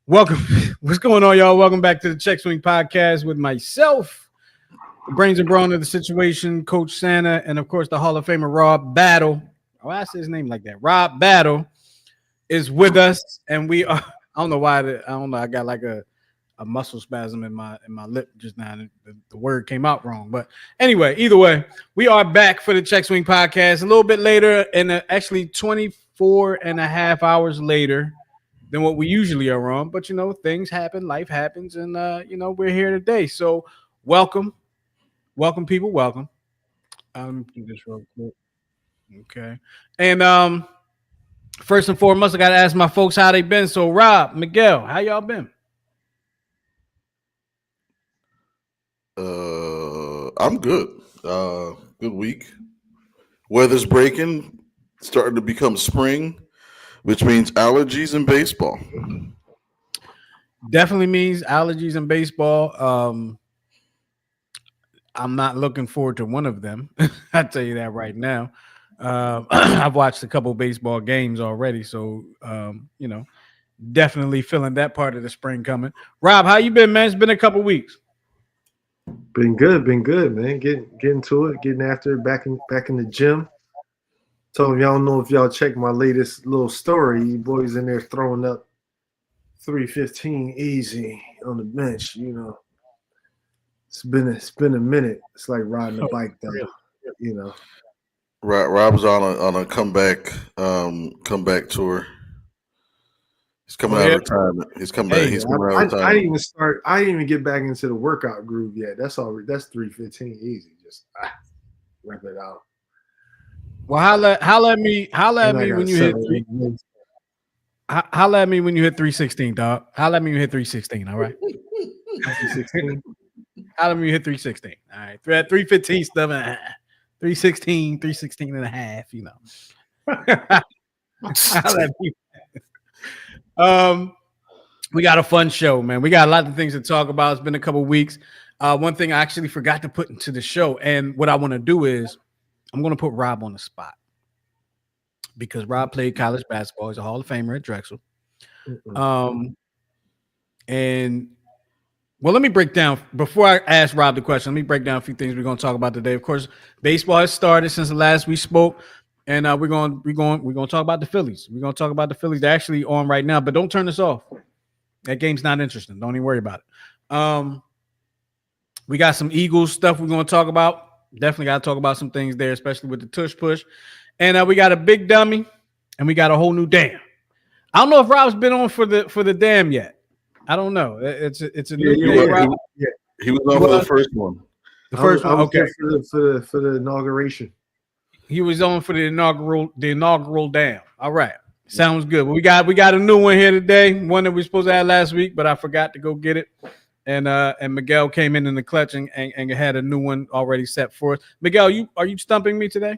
Welcome. What's going on, y'all? Welcome back to the Check Swing Podcast with myself, the brains and brawn of the situation, Coach Santa, and of course the Hall of Famer Rob Battle. Oh, I say his name like that. Rob Battle is with us, and we are. I don't know why. I don't know. I got like a muscle spasm in my lip just now. The word came out wrong, but anyway, either way, we are back for the Check Swing Podcast a little bit later, and actually 24 and a half hours later than what we usually are on. But things happen, life happens, and we're here today. So welcome, people, welcome. Do this real quick. Okay, and first and foremost, I got to ask my folks how they been. So Rob, Miguel, how y'all been? I'm good. Good week. Weather's breaking, starting to become spring, which means allergies in baseball. Definitely means allergies in baseball. I'm not looking forward to one of them. I tell you that right now. I've watched a couple baseball games already, so definitely feeling that part of the spring coming. Rob, how you been, man? It's been a couple weeks. Been good, man. Getting to it, getting after it, back in the gym. Told y'all don't know if y'all check my latest little story. You boys in there throwing up 315 easy on the bench. It's been a minute. It's like riding a bike though. Rob's on a comeback tour. He's coming out of retirement. He's coming back. He's coming out of retirement. I didn't even get back into the workout groove yet. That's all. That's 315 easy. Just rip it out. Well, holla at me when you hit three. Holla at me when you hit 316, dog. Holla at me when you hit 316. All right. 316. Holla at me when you hit 316. All right. 315 stuff. 316 and a half. Holla at me. We got a fun show, man. We got a lot of things to talk about. It's been a couple weeks. One thing I actually forgot to put into the show, and what I want to do is I'm going to put Rob on the spot because Rob played college basketball. He's a Hall of Famer at Drexel. And well, let me break down before I ask Rob the question. Let me break down a few things we're going to talk about today. Of course, baseball has started since the last we spoke. And we're going to talk about the Phillies. We're going to talk about the Phillies. They're actually on right now, but don't turn this off. That game's not interesting. Don't even worry about it. We got some Eagles stuff we're going to talk about. Definitely got to talk about some things there, especially with the Tush push. And we got a big dummy, and we got a whole new dam. I don't know if Rob's been on for the dam yet. I don't know. It's a new thing. He was on for the first one. The first one, okay, for the inauguration. He was on for the inaugural dam. All right. Sounds good. Well, we got a new one here today, one that we were supposed to have last week, but I forgot to go get it. And Miguel came in the clutch and had a new one already set for us. Miguel, are you stumping me today?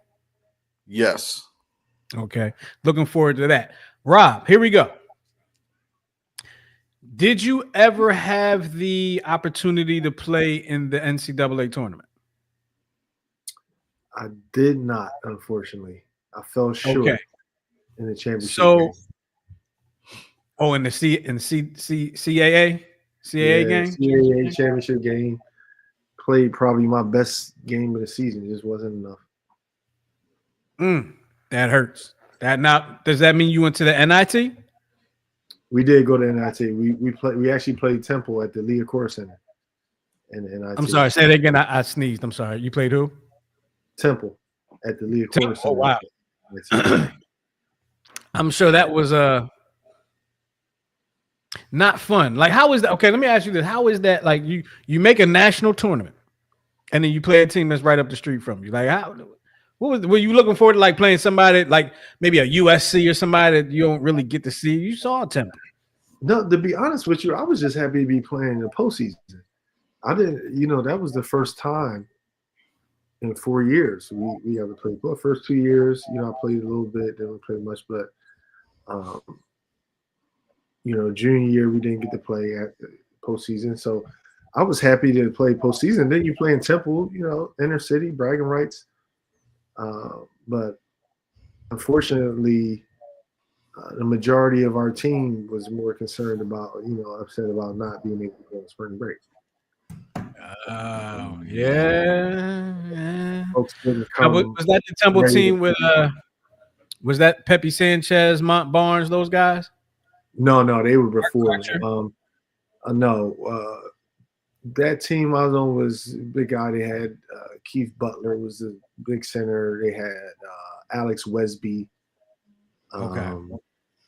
Yes. Okay. Looking forward to that. Rob, here we go. Did you ever have the opportunity to play in the NCAA tournament? I did not, unfortunately. I fell short in the championship. So, in the CAA game? CAA championship game. Played probably my best game of the season. It just wasn't enough. That hurts. Does that mean you went to the NIT? We did go to NIT. We actually played Temple at the Leah Center. In the NIT. I'm sorry. Say it again. I sneezed. I'm sorry. You played who? Temple at the Leah Center. Oh wow! I'm sure that was not fun. Like, how is that? Okay, let me ask you this: how is that? Like, you make a national tournament, and then you play a team that's right up the street from you. Like, were you looking forward to like playing somebody like maybe a USC or somebody that you don't really get to see? You saw Temple. No, to be honest with you, I was just happy to be playing in the postseason. I didn't, that was the first time in 4 years we ever played. Well, first 2 years, I played a little bit, didn't play much, but junior year we didn't get to play at postseason. So I was happy to play postseason. Then you play in Temple, inner city, bragging rights. But unfortunately, the majority of our team was more concerned about, upset about not being able to go on spring break. Oh, yeah. Folks didn't Was that the Temple team with was that Pepe Sanchez, Mont Barnes, those guys? No, they were before. No, that team I was on was a big guy. They had Keith Butler was the big center. They had Alex Wesby. Okay.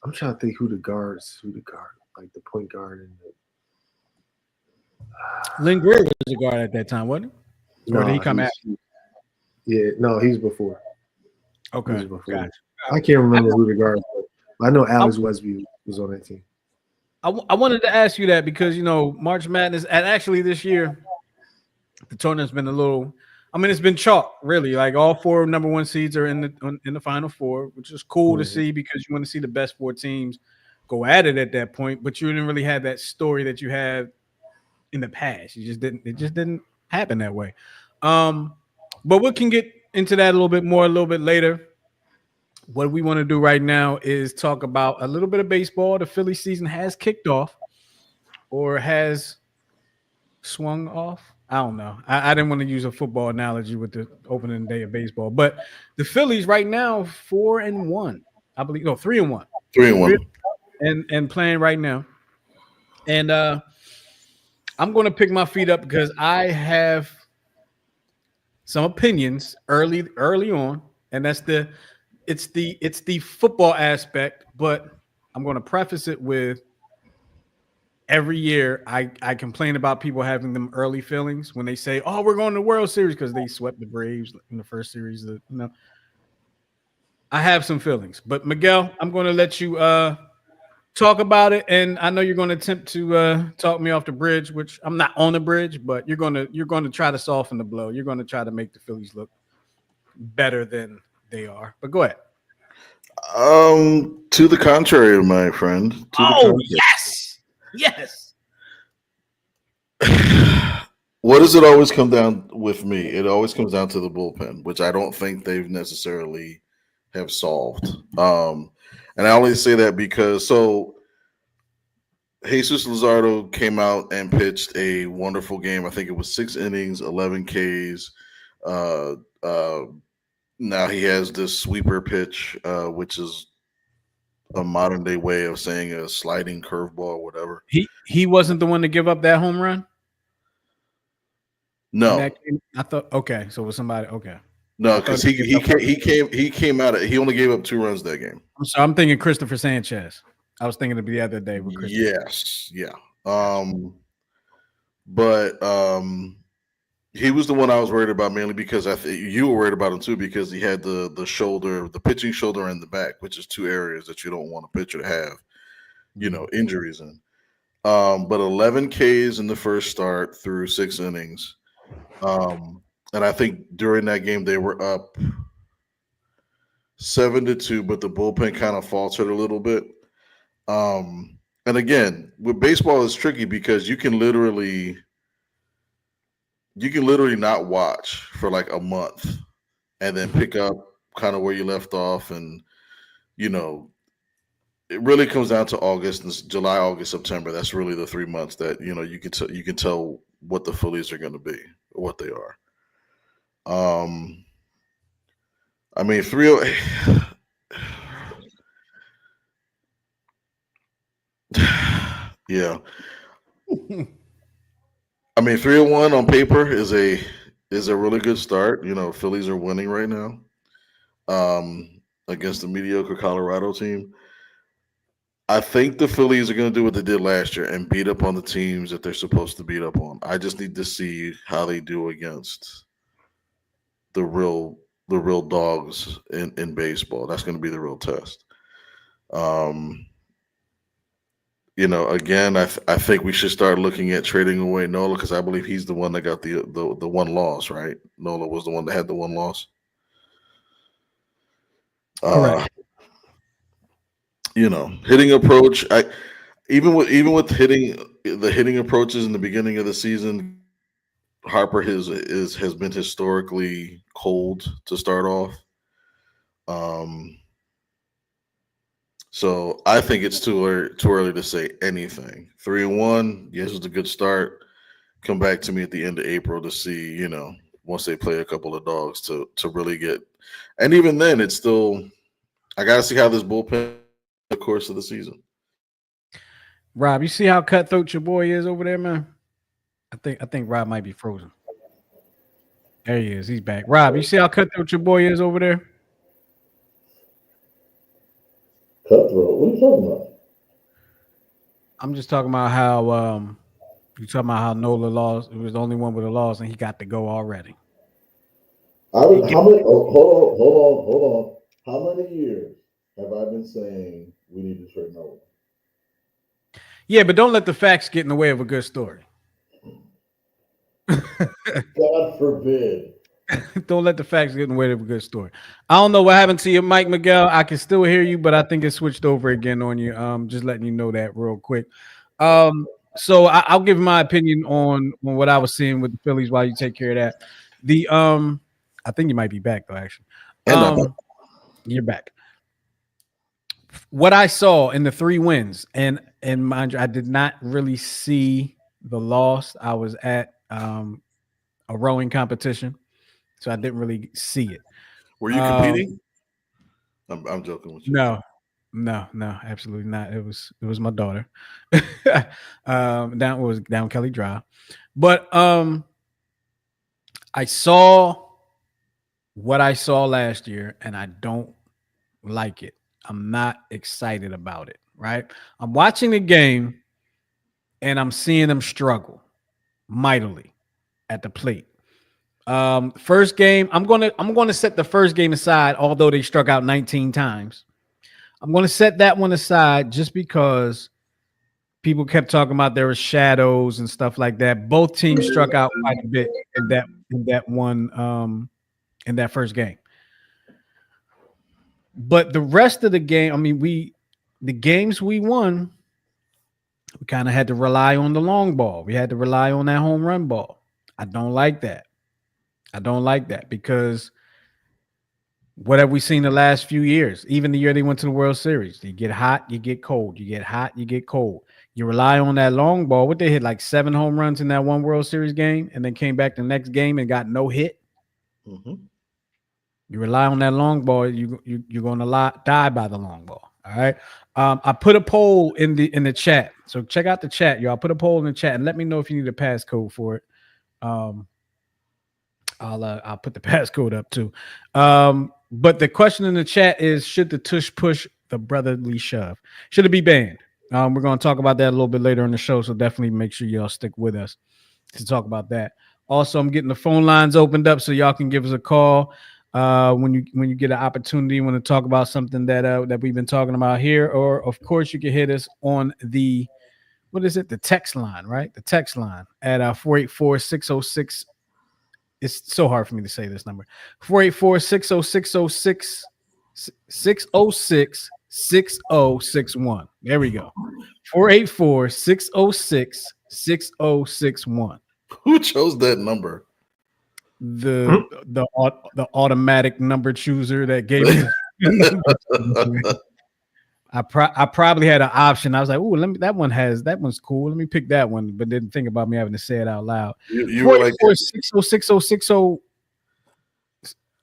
I'm trying to think who the guard, like the point guard and Lynn Greer was the guard at that time, wasn't he? Or did he come after? Yeah, no, he's before. Okay, he was before. gotcha. I can't remember who the guard was. I know Alex Wesby was on that team. I wanted to ask you that because March Madness, and actually this year, the tournament's been a little. I mean, it's been chalk, really. Like all 4 number 1 seeds are in the Final Four, which is cool to see because you want to see the best 4 teams go at it at that point. But you didn't really have that story that you had in the past. You just didn't. It just didn't happen that way. But we can get into that a little bit more a little bit later. What we want to do right now is talk about a little bit of baseball. The Philly season has kicked off or has swung off. I don't know. I didn't want to use a football analogy with the opening day of baseball, but the Phillies right now 4-1. I believe 3-1. 3-1. And playing right now. And I'm going to pick my feet up because I have some opinions early on, and that's it's the football aspect, but I'm going to preface it with every year I complain about people having them early feelings when they say, "Oh, we're going to the World Series" because they swept the Braves in the first series. I have some feelings, but Miguel, I'm going to let you talk about it, and I know you're going to attempt to talk me off the bridge, which I'm not on the bridge, but you're going to try to soften the blow. You're going to try to make the Phillies look better than they are. But go ahead. To the contrary, my friend. Yes. What does it always come down with me? It always comes down to the bullpen, which I don't think they've necessarily have solved. And I only say that because Jesus Luzardo came out and pitched a wonderful game. I think it was 6 innings, 11 Ks. Now he has this sweeper pitch, which is a modern day way of saying a sliding curveball or whatever. He wasn't the one to give up that home run? No. I thought okay, so it was somebody okay. No, because he came out. He only gave up 2 runs that game. I'm thinking Christopher Sanchez. I was thinking of the other day with Christopher. Yes, yeah. But he was the one I was worried about mainly because you were worried about him too because he had the shoulder, the pitching shoulder and the back, which is 2 areas that you don't want a pitcher to have, injuries in. But 11 Ks in the first start through 6 innings. And I think during that game they were up 7-2, but the bullpen kind of faltered a little bit. And again, with baseball, it's tricky because you can literally not watch for like a month and then pick up kind of where you left off. And, it really comes down to August and July, August, September. That's really the 3 months that, you can tell what the Phillies are going to be or what they are. I mean, 3-0. Yeah. I mean, 3-1 on paper is a really good start. Phillies are winning right now against the mediocre Colorado team. I think the Phillies are going to do what they did last year and beat up on the teams that they're supposed to beat up on. I just need to see how they do against the real dogs in baseball. That's going to be the real test. Again, I think we should start looking at trading away Nola because I believe he's the one that got the one loss, right? Nola was the one that had the one loss. Correct. Hitting approach. Even with hitting approaches in the beginning of the season, Harper has been historically cold to start off. So I think it's too early to say anything. 3-1, yes, it's a good start. Come back to me at the end of April to see, once they play a couple of dogs to really get. And even then, it's still. I got to see how this bullpen the course of the season. Rob, you see how cutthroat your boy is over there, man? I think Rob might be frozen. There he is. He's back. Rob, you see how cutthroat your boy is over there? Cutthroat? What are you talking about? I'm just talking about how you talking about how Nola lost. It was the only one with a loss, and he got to go already. How many? Oh, hold on. How many years have I been saying we need to trade Nola? Yeah, but don't let the facts get in the way of a good story. God forbid. Don't let the facts get in the way of a good story. I don't know what happened to your mic, Miguel. I can still hear you, but I think it switched over again on you. Just letting you know that real quick. So I'll give my opinion on what I was seeing with the Phillies while you take care of that. I think you might be back though, actually. You're back. What I saw in the 3 wins, and mind you, I did not really see the loss. I was at a rowing competition, so I didn't really see it. Were you competing? I'm joking with you. No, absolutely not. It was my daughter. Down Kelly Drive. But I saw what I saw last year, and I don't like it. I'm not excited about it, right? I'm watching the game, and I'm seeing them struggle mightily at the plate. First game, I'm gonna set the first game aside, although they struck out 19 times. I'm gonna set that one aside just because people kept talking about there were shadows and stuff like that. Both teams struck out quite a bit in that first game. But the rest of the game, I mean, the games we won, we kind of had to rely on the long ball. We had to rely on that home run ball. I don't like that. Because what have we seen the last few years? Even the year they went to the World Series, you get hot, you get cold. You get hot, you get cold. You rely on that long ball. What they hit like 7 home runs in that one World Series game, and then came back the next game and got no hit. Mm-hmm. You rely on that long ball, you're going to die by the long ball. All right. I put a poll in the chat, so check out the chat, y'all. Put a poll in the chat and let me know if you need a passcode for it. I'll put the passcode up too. But the question in the chat is: should the tush push the brotherly shove? Should it be banned? We're going to talk about that a little bit later in the show, so definitely make sure y'all stick with us to talk about that. Also, I'm getting the phone lines opened up so y'all can give us a call when you get an opportunity. You want to talk about something that we've been talking about here, or of course you can hit us on the the text line, right? The text line at 484-606. It's so hard for me to say this number. 484-606-06 606-6061. There we go. 484-606-6061. Who chose that number? The automatic number chooser that gave me. I probably had an option. I was like, "Ooh, that one's cool. Let me pick that one," but didn't think about me having to say it out loud. You were like 606-6060.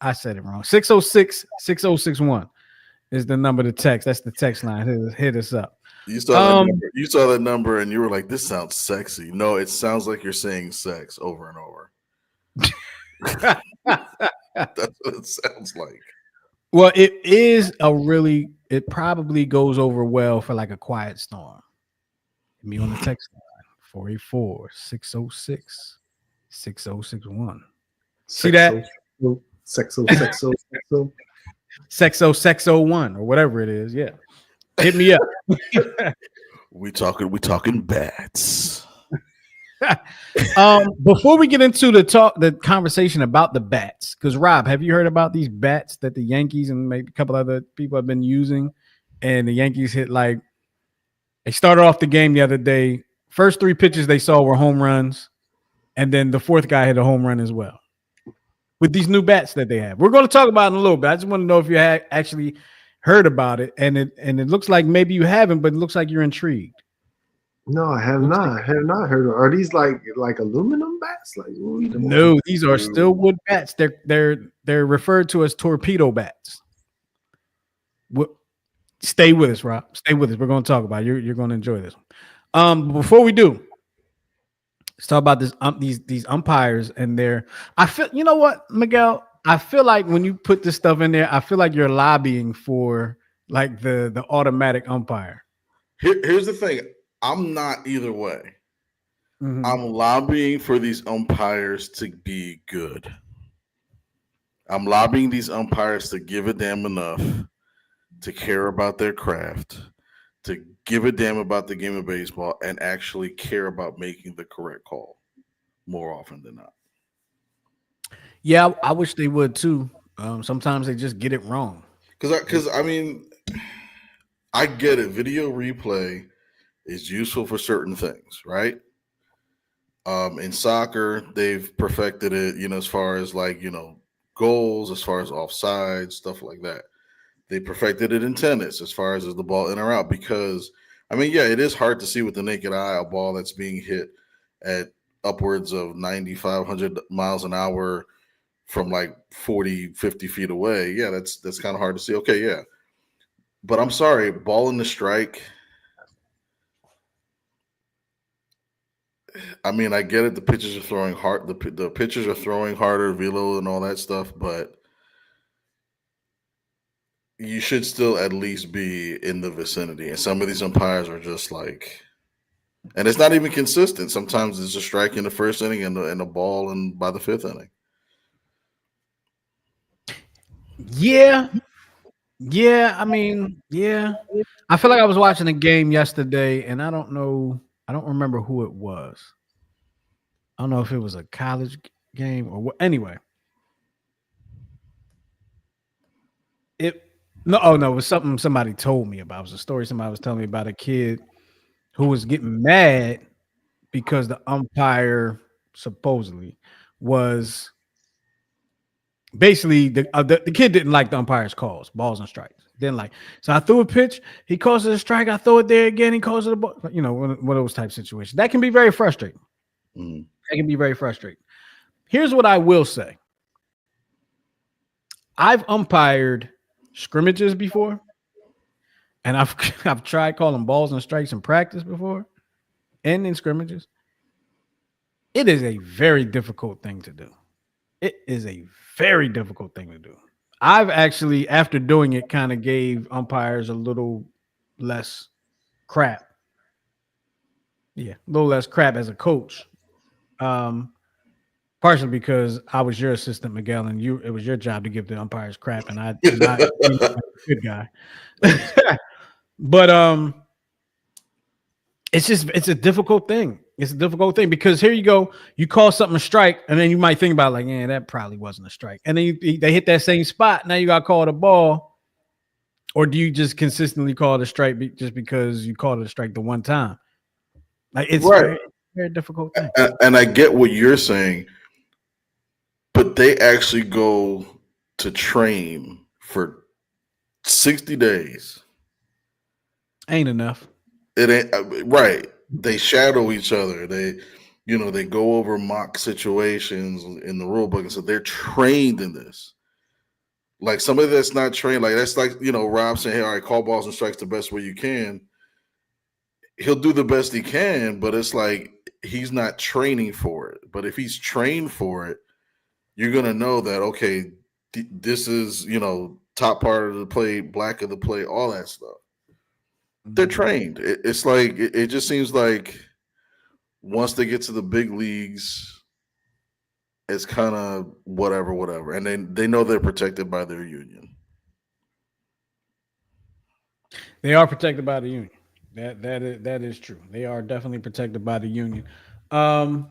I said it wrong. 606-6061 is the number to text. That's the text line. Hit us up. You saw that number and you were like, "This sounds sexy." No, it sounds like you're saying sex over and over. That's what it sounds like. Well, it probably goes over well for like a quiet storm. Me on the text line, 484-606-6061. See that? Sexo1 or whatever it is. Yeah. Hit me up. We talking bats. Before we get into the conversation about the bats, because Rob, have you heard about these bats that the Yankees and maybe a couple other people have been using? And the Yankees they started off the game the other day. First 3 pitches they saw were home runs, and then the 4th guy hit a home run as well. With these new bats that they have, we're going to talk about it in a little bit. I just want to know if you had actually heard about it, and it looks like maybe you haven't, but it looks like you're intrigued. No, I have not. I have not heard of. Are these like aluminum bats? Like what are we doing? No, these are still wood bats. They're referred to as torpedo bats. Stay with us, Rob. Stay with us. We're going to talk about it. You're going to enjoy this one. Before we do, let's talk about this. These umpires and their. I feel. You know what, Miguel? I feel like when you put this stuff in there, I feel like you're lobbying for like the automatic umpire. Here's the thing. I'm not either way. Mhm. I'm lobbying for these umpires to be good. I'm lobbying these umpires to give a damn enough to care about their craft, to give a damn about the game of baseball, and actually care about making the correct call more often than not. Yeah, I wish they would too. Sometimes they just get it wrong. Because I mean, I get it. Video replay is useful for certain things, right? In soccer, they've perfected it, as far as like, goals, as far as offsides, stuff like that. They perfected it in tennis as far as is the ball in or out, because I mean, yeah, it is hard to see with the naked eye a ball that's being hit at upwards of 9,500 miles an hour from like 40, 50 feet away. Yeah, that's kind of hard to see. Okay, yeah. But I'm sorry, ball in the strike. I mean, I get it. The pitchers are throwing hard. The pitchers are throwing harder, velo and all that stuff. But you should still at least be in the vicinity. And some of these umpires are just like, and it's not even consistent. Sometimes it's a strike in the first inning and a ball and by the fifth inning. Yeah. Yeah, I mean, yeah. I feel like I was watching a game yesterday, and I don't remember who it was. I don't know if it was a college game or what. Anyway, it no, it was something somebody told me about. It was a story somebody was telling me about a kid who was getting mad because the umpire supposedly was basically the kid didn't like the umpire's calls, balls and strikes. Didn't like. So I threw a pitch. He calls it a strike. I throw it there again. He calls it a ball. One of those type situations. That can be very frustrating. Mm. That can be very frustrating. Here's what I will say. I've umpired scrimmages before, and I've tried calling balls and strikes in practice before, and in scrimmages. It is a very difficult thing to do. It is a very difficult thing to do. I've actually, after doing it, kind of gave umpires a little less crap. Yeah, a little less crap as a coach. Partially because I was your assistant, Miguel, and it was your job to give the umpires crap, and I you know, good guy. But it's a difficult thing. It's a difficult thing because here you go, you call something a strike, and then you might think about like, yeah, that probably wasn't a strike, and then they hit that same spot. Now you got to call it a ball, or do you just consistently call it a strike just because you called it a strike the one time? Like it's right. very difficult thing. And I get what you're saying, but they actually go to train for 60 days. Ain't enough. It ain't right. They shadow each other. They go over mock situations in the rule book, and so they're trained in this. Like somebody that's not trained, like that's like Rob saying, "Hey, all right, call balls and strikes the best way you can." He'll do the best he can, but it's like he's not training for it. But if he's trained for it, you're gonna know that okay, this is top part of the play, black of the play, all that stuff. They're trained. It's like it just seems like once they get to the big leagues, it's kind of whatever, and they know they're protected by their union. They are protected by the union. That is true. They are definitely protected by the union. So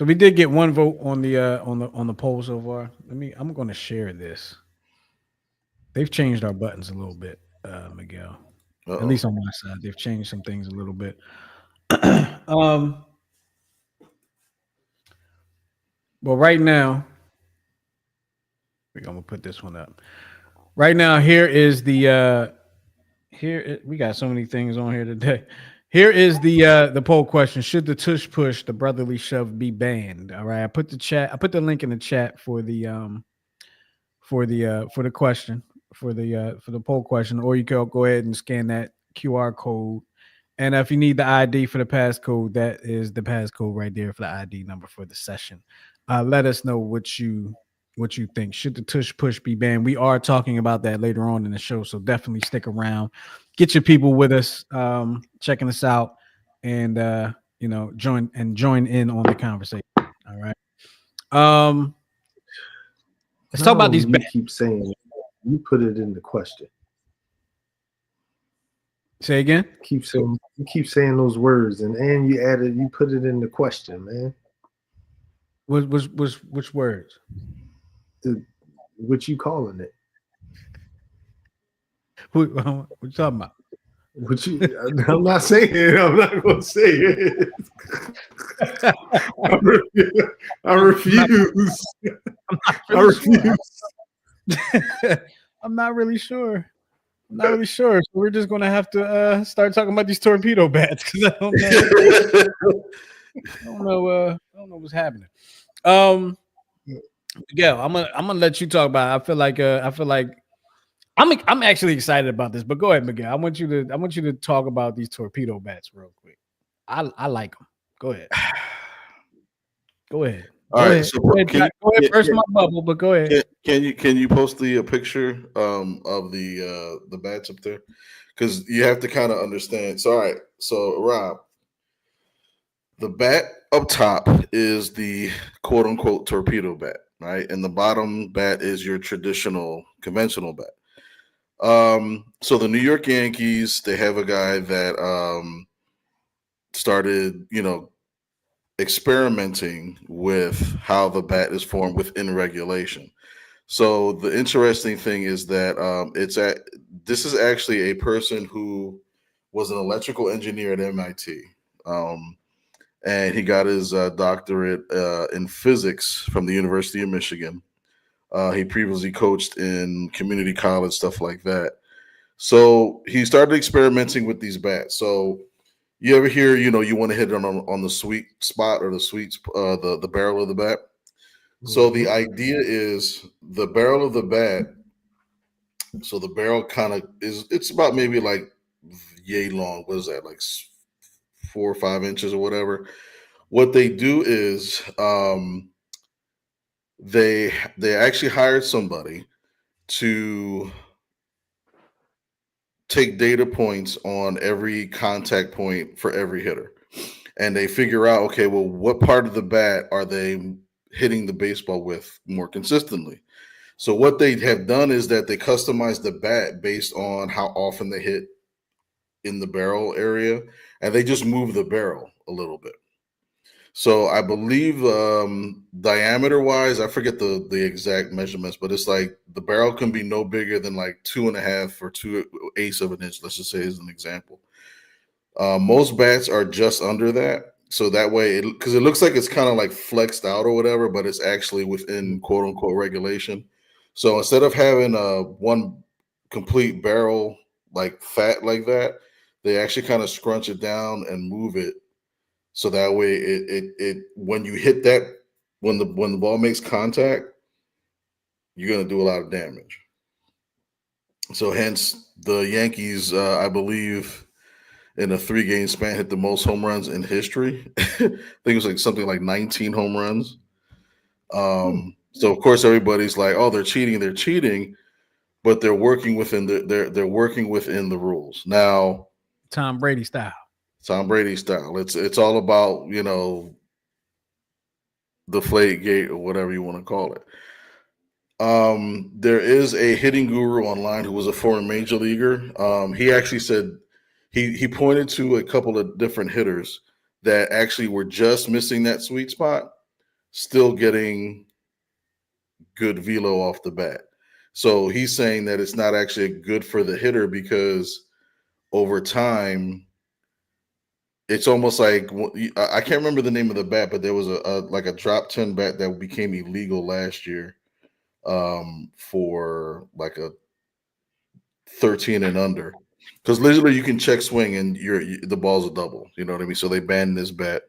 we did get one vote on the poll so far. I'm going to share this. They've changed our buttons a little bit, Miguel. Uh-oh. At least on my side, they've changed some things a little bit. Well, right now, We're gonna put this one up right now. Here is the we got so many things on here today. Here is the poll question: should the tush push, the brotherly shove, be banned? All right, I put the link in the chat for the question for the poll question, or you can go ahead and scan that QR code. And if you need the ID for the passcode, that is the passcode right there for the ID number for the session. Let us know what you think. Should the tush push be banned? We are talking about that later on in the show, so definitely stick around. Get your people with us, checking us out, and join in on the conversation. All right. Let's talk about these You keep saying you put it in the question. Say again. You keep saying those words, and you put it in the question, man. Which words? What you calling it? What you talking about? I'm not saying it. I'm not going to say it. I refuse. I refuse. I'm not really sure. So we're just going to have to start talking about these torpedo bats because I don't know. I don't know what's happening. Yeah, I'm gonna let you talk about it. I feel like I'm actually excited about this. But go ahead, Miguel. I want you to talk about these torpedo bats real quick. I like them. Go ahead. Go ahead. All right. So go ahead. Burst my bubble, but go ahead. Can you post the picture of the bats up there? Because you have to kind of understand. So all right. So Rob, the bat up top is the quote unquote torpedo bat, right? And the bottom bat is your traditional conventional bat. So the New York Yankees, they have a guy that started, experimenting with how the bat is formed within regulation. So the interesting thing is that this is actually a person who was an electrical engineer at MIT, and he got his doctorate in physics from the University of Michigan. He previously coached in community college, stuff like that. So he started experimenting with these bats. So you ever hear, you want to hit it on the sweet spot or the barrel of the bat. So the idea is the barrel of the bat. So the barrel it's about maybe like yay long. What is that? Like 4 or 5 inches or whatever. What they do is they actually hired somebody to take data points on every contact point for every hitter. And they figure out, okay, well, what part of the bat are they hitting the baseball with more consistently? So what they have done is that they customize the bat based on how often they hit in the barrel area, and they just move the barrel a little bit. So I believe diameter wise, I forget the exact measurements, but it's like the barrel can be no bigger than like 2.5 or 2/8 of an inch. Let's just say as an example. Most bats are just under that. So that way, because it looks like it's kind of like flexed out or whatever, but it's actually within quote unquote regulation. So instead of having one complete barrel like fat like that, they actually kind of scrunch it down and move it. So that way, it when you hit that, when the ball makes contact, you're gonna do a lot of damage. So hence the Yankees, I believe, in a 3-game span, hit the most home runs in history. I think it was like something like 19 home runs. So of course everybody's like, "Oh, they're cheating," but they're working within they're working within the rules. Now, Tom Brady style. It's all about the Deflate Gate or whatever you want to call it. There is a hitting guru online who was a former major leaguer. He actually said he pointed to a couple of different hitters that actually were just missing that sweet spot, still getting good velo off the bat. So he's saying that it's not actually good for the hitter because over time, it's almost like I can't remember the name of the bat, but there was a drop 10 bat that became illegal last year. for like a 13 and under, because literally you can check swing and the ball's a double. You know what I mean? So they banned this bat.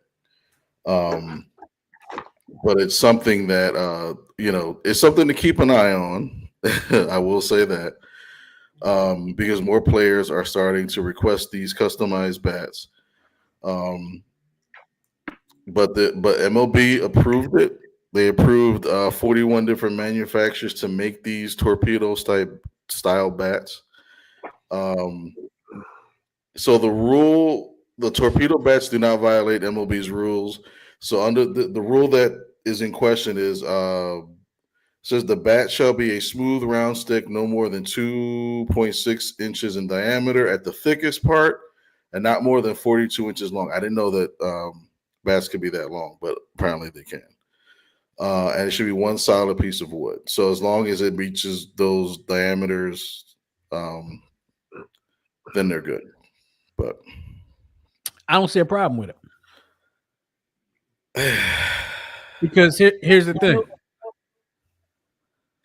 But it's something that it's something to keep an eye on. I will say that. Because more players are starting to request these customized bats. But MLB approved it. They approved 41 different manufacturers to make these torpedo style bats. So the torpedo bats do not violate MLB's rules. So under the rule that is in question is says the bat shall be a smooth round stick no more than 2.6 inches in diameter at the thickest part and not more than 42 inches long. I didn't know that bats could be that long, but apparently they can. And it should be one solid piece of wood. So as long as it reaches those diameters, then they're good. But I don't see a problem with it. Because here's the thing.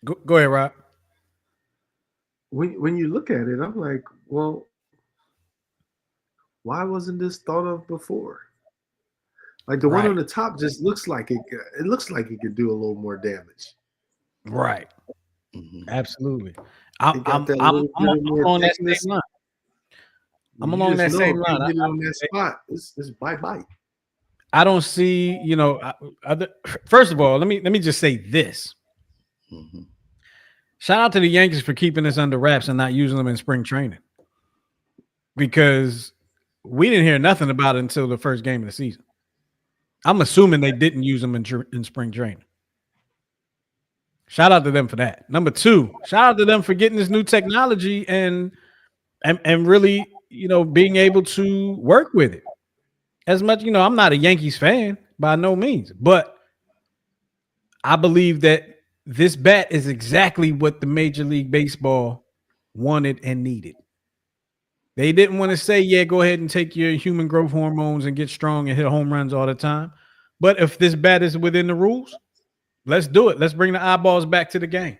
Go ahead, Rob. When you look at it, I'm like, well, why wasn't this thought of before? Like the one on the top just looks like it looks like it could do a little more damage. Right. Mm-hmm. Absolutely. I'm on that same line. I'm along that same line. Get it on that spot. It's bye. I don't see, first of all, let me just say this. Mm-hmm. Shout out to the Yankees for keeping this under wraps and not using them in spring training, because we didn't hear nothing about it until the first game of the season. I'm assuming they didn't use them in spring training. Shout out to them for that. Number two, shout out to them for getting this new technology and really, being able to work with it. As much, I'm not a Yankees fan by no means, but I believe that this bat is exactly what the Major League Baseball wanted and needed. They didn't want to say, yeah, go ahead and take your human growth hormones and get strong and hit home runs all the time. But if this bat is within the rules, let's do it. Let's bring the eyeballs back to the game.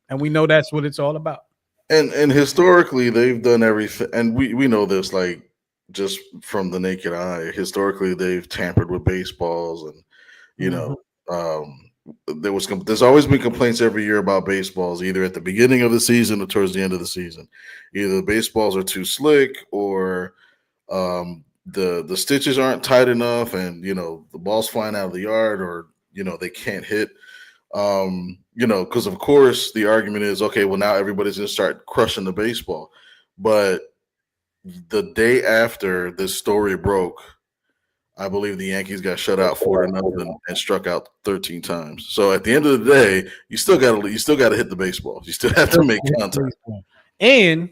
And we know that's what it's all about. And historically, they've done everything. And we know this, like, just from the naked eye. Historically, they've tampered with baseballs. And, there's always been complaints every year about baseballs, either at the beginning of the season or towards the end of the season. Either the baseballs are too slick or the stitches aren't tight enough, and the ball's flying out of the yard, or they can't hit. Because of course the argument is, okay, well, now everybody's gonna start crushing the baseball. But the day after this story broke, I believe the Yankees got shut out 4-0 and struck out 13 times. So at the end of the day, you still got to hit the baseball. You still have to make contact. And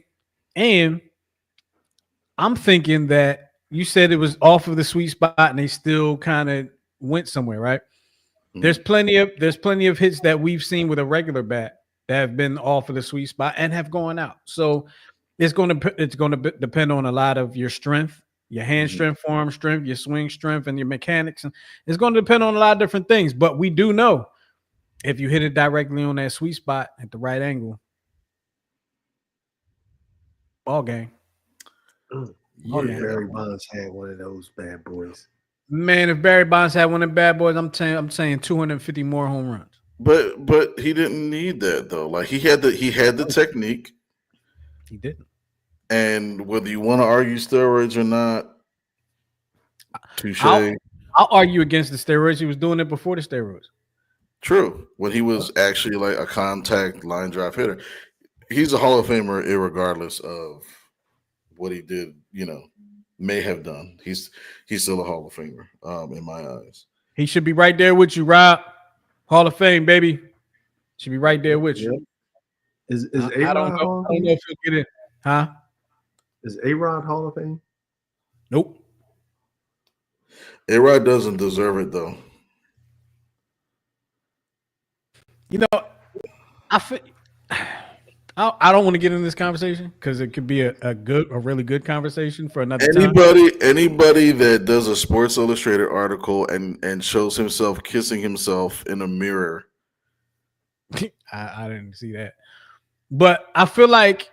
I'm thinking that you said it was off of the sweet spot and they still kind of went somewhere, right? Mm-hmm. There's plenty of hits that we've seen with a regular bat that have been off of the sweet spot and have gone out. So it's going to depend on a lot of your strength. Your hand strength, forearm strength, your swing strength, and your mechanics. And it's going to depend on a lot of different things. But we do know if you hit it directly on that sweet spot at the right angle, ball game. Barry Bonds had one of those bad boys. Man, if Barry Bonds had one of the bad boys, I'm saying 250 more home runs. But he didn't need that though. Like he had the technique. He didn't. And whether you want to argue steroids or not, touche. I'll argue against the steroids. He was doing it before the steroids. True. When he was actually like a contact line drive hitter. He's a Hall of Famer irregardless of what he did, may have done. He's still a Hall of Famer, in my eyes. He should be right there with you, Rob. Hall of Fame, baby. Should be right there with you. Is A-Rod Hall of Fame? I don't know if he'll get it. Huh? Is A-Rod Hall of Fame? Nope. A-Rod doesn't deserve it, though. I don't want to get in this conversation because it could be a really good conversation for another time. Anybody that does a Sports Illustrated article and shows himself kissing himself in a mirror, I didn't see that. But I feel like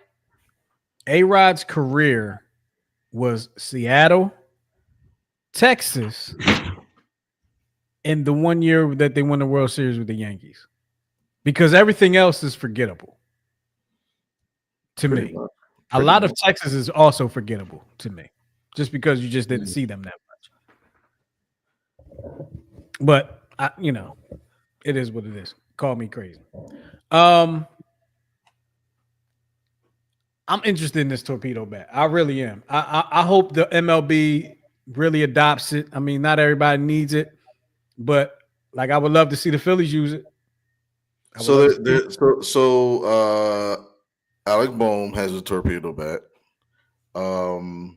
A-Rod's career was Seattle, Texas, and the 1 year that they won the World Series with the Yankees. Because everything else is forgettable to Pretty me. much. A lot of Texas is also forgettable to me, just because you just didn't see them that much. But it is what it is. Call me crazy. I'm interested in this torpedo bat. I really am. I hope the MLB really adopts it. I mean, not everybody needs it, but like I would love to see the Phillies use it. Alec Boehm has a torpedo bat. And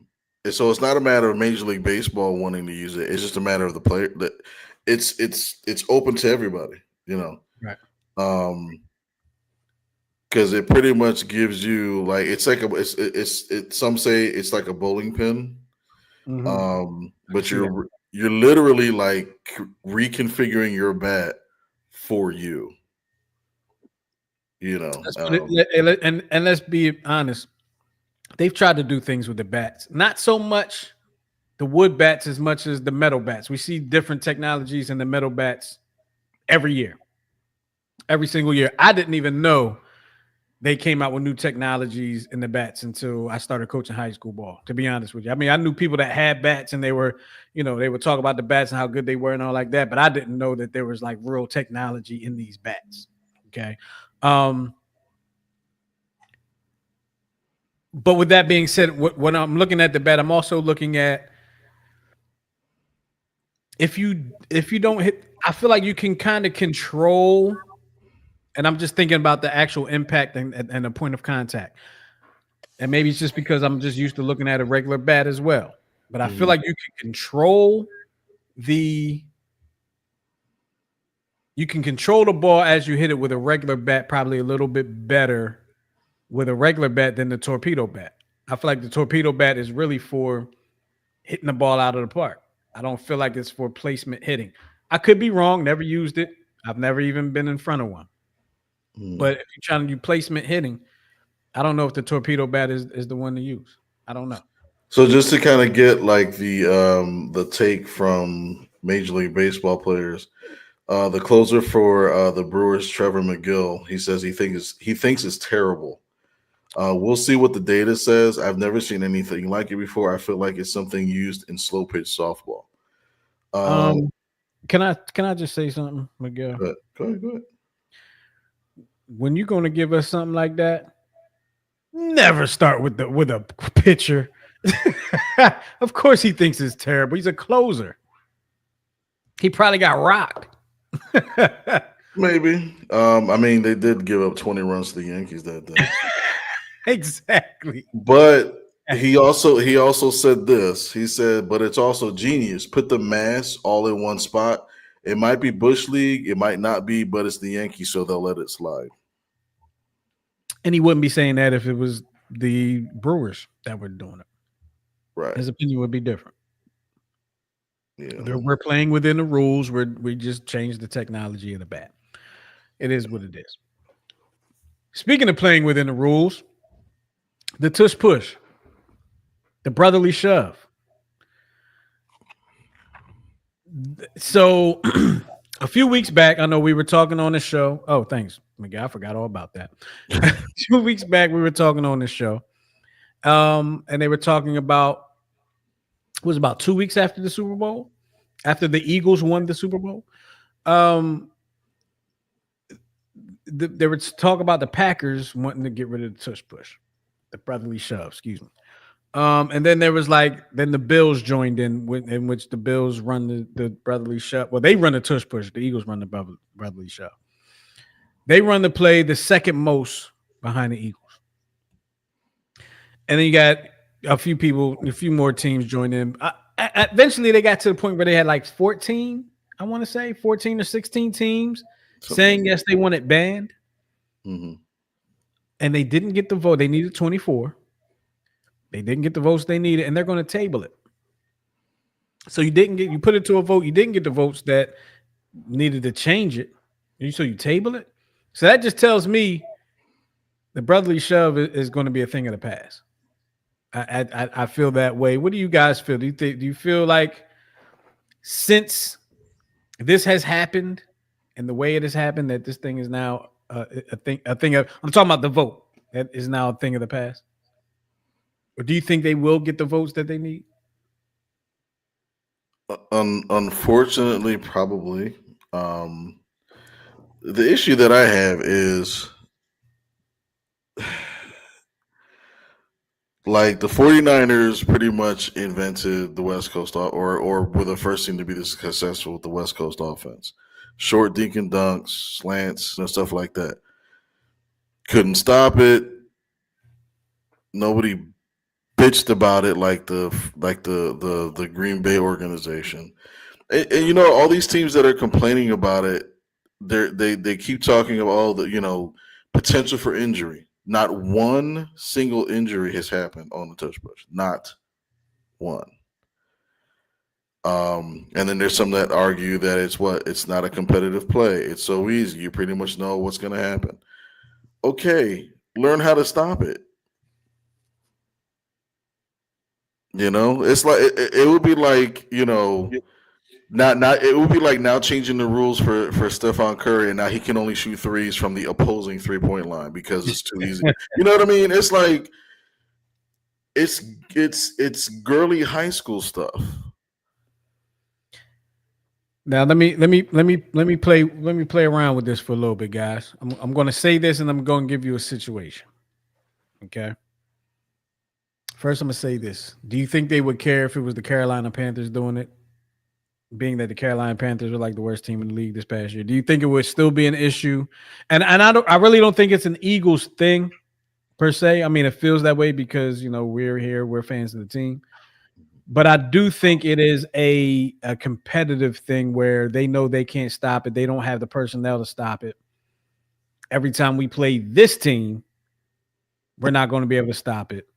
so it's not a matter of Major League Baseball wanting to use it. It's just a matter of the player that it's open to everybody, Right. Because it pretty much gives you like it's like some say it's like a bowling pin. But you're literally like reconfiguring your bat for you. And let's be honest. They've tried to do things with the bats, not so much the wood bats as much as the metal bats. We see different technologies in the metal bats every single year. I didn't even know they came out with new technologies in the bats until I started coaching high school ball, to be honest with you. I mean, I knew people that had bats and they would talk about the bats and how good they were and all like that, but I didn't know that there was like real technology in these bats. Okay. But with that being said, when I'm looking at the bat, I'm also looking at if you don't hit, I feel like you can kind of control, and I'm just thinking about the actual impact and the point of contact. And maybe it's just because I'm just used to looking at a regular bat as well. But I feel like you can control the ball as you hit it with a regular bat, probably a little bit better with a regular bat than the torpedo bat. I feel like the torpedo bat is really for hitting the ball out of the park. I don't feel like it's for placement hitting. I could be wrong, never used it. I've never even been in front of one. But if you're trying to do placement hitting, I don't know if the torpedo bat is the one to use. I don't know. So just to kind of get like the take from Major League Baseball players, the closer for the Brewers, Trevor McGill, he says he thinks it's terrible. We'll see what the data says. I've never seen anything like it before. I feel like it's something used in slow pitch softball. Can I just say something, Miguel? Go ahead. When you're going to give us something like that, never start with a pitcher. Of course, he thinks it's terrible. He's a closer. He probably got rocked. Maybe. I mean, they did give up 20 runs to the Yankees that day. Exactly. But he also said this. He said, but it's also genius. Put the mass all in one spot. It might be Bush League. It might not be, but it's the Yankees, so they'll let it slide. And he wouldn't be saying that if it was the Brewers that were doing it. Right. His opinion would be different. Yeah. We're playing within the rules. We just changed the technology of the bat. It is what it is. Speaking of playing within the rules, the tush push, the brotherly shove. So a few weeks back, I know we were talking on the show. Oh, thanks, Miguel. I forgot all about that. 2 weeks back, we were talking on the show. And they were talking about, it was about 2 weeks after the Super Bowl, after the Eagles won the Super Bowl. They were talk about the Packers wanting to get rid of the tush push, the brotherly shove, excuse me. And then there was then the Bills joined in which the Bills run the brotherly shove. Well, they run the tush push. The Eagles run the brotherly shove. They run the play the second most behind the Eagles. And then you got a few more teams joined in. Eventually, they got to the point where they had 14, I want to say 14 or 16 teams saying yes, they want it banned. Mm-hmm. And they didn't get the vote. They needed 24. They didn't get the votes they needed, and they're going to table it. So you put it to a vote. You didn't get the votes that needed to change it. So you table it. So that just tells me the brotherly shove is going to be a thing of the past. I feel that way. What do you guys feel? Do you feel like since this has happened and the way it has happened that this thing is now a thing of, I'm talking about the vote that is now a thing of the past? Or do you think they will get the votes that they need? Unfortunately, probably. The issue that I have is like the 49ers pretty much invented the West Coast or were the first team to be this successful with the West Coast offense. Short dink and dunks, slants, and stuff like that. Couldn't stop it. Nobody bitched about it like the Green Bay organization. And you know, all these teams that are complaining about it, they keep talking about all the potential for injury. Not one single injury has happened on the Tush Push. Not one. And then there's some that argue that it's not a competitive play. It's so easy. You pretty much know what's going to happen. Okay, learn how to stop it. It's like it would be like not it would be like now changing the rules for Stephon Curry, and now he can only shoot threes from the opposing 3-point line because it's too easy. You know what I mean? It's like it's girly high school stuff. Now let me play around with this for a little bit, guys. I'm going to say this and I'm going to give you a situation. Okay. First, I'm going to say this. Do you think they would care if it was the Carolina Panthers doing it? Being that the Carolina Panthers were like the worst team in the league this past year. Do you think it would still be an issue? And I really don't think it's an Eagles thing per se. I mean, it feels that way because, we're here, we're fans of the team. But I do think it is a competitive thing where they know they can't stop it. They don't have the personnel to stop it. Every time we play this team, we're not going to be able to stop it.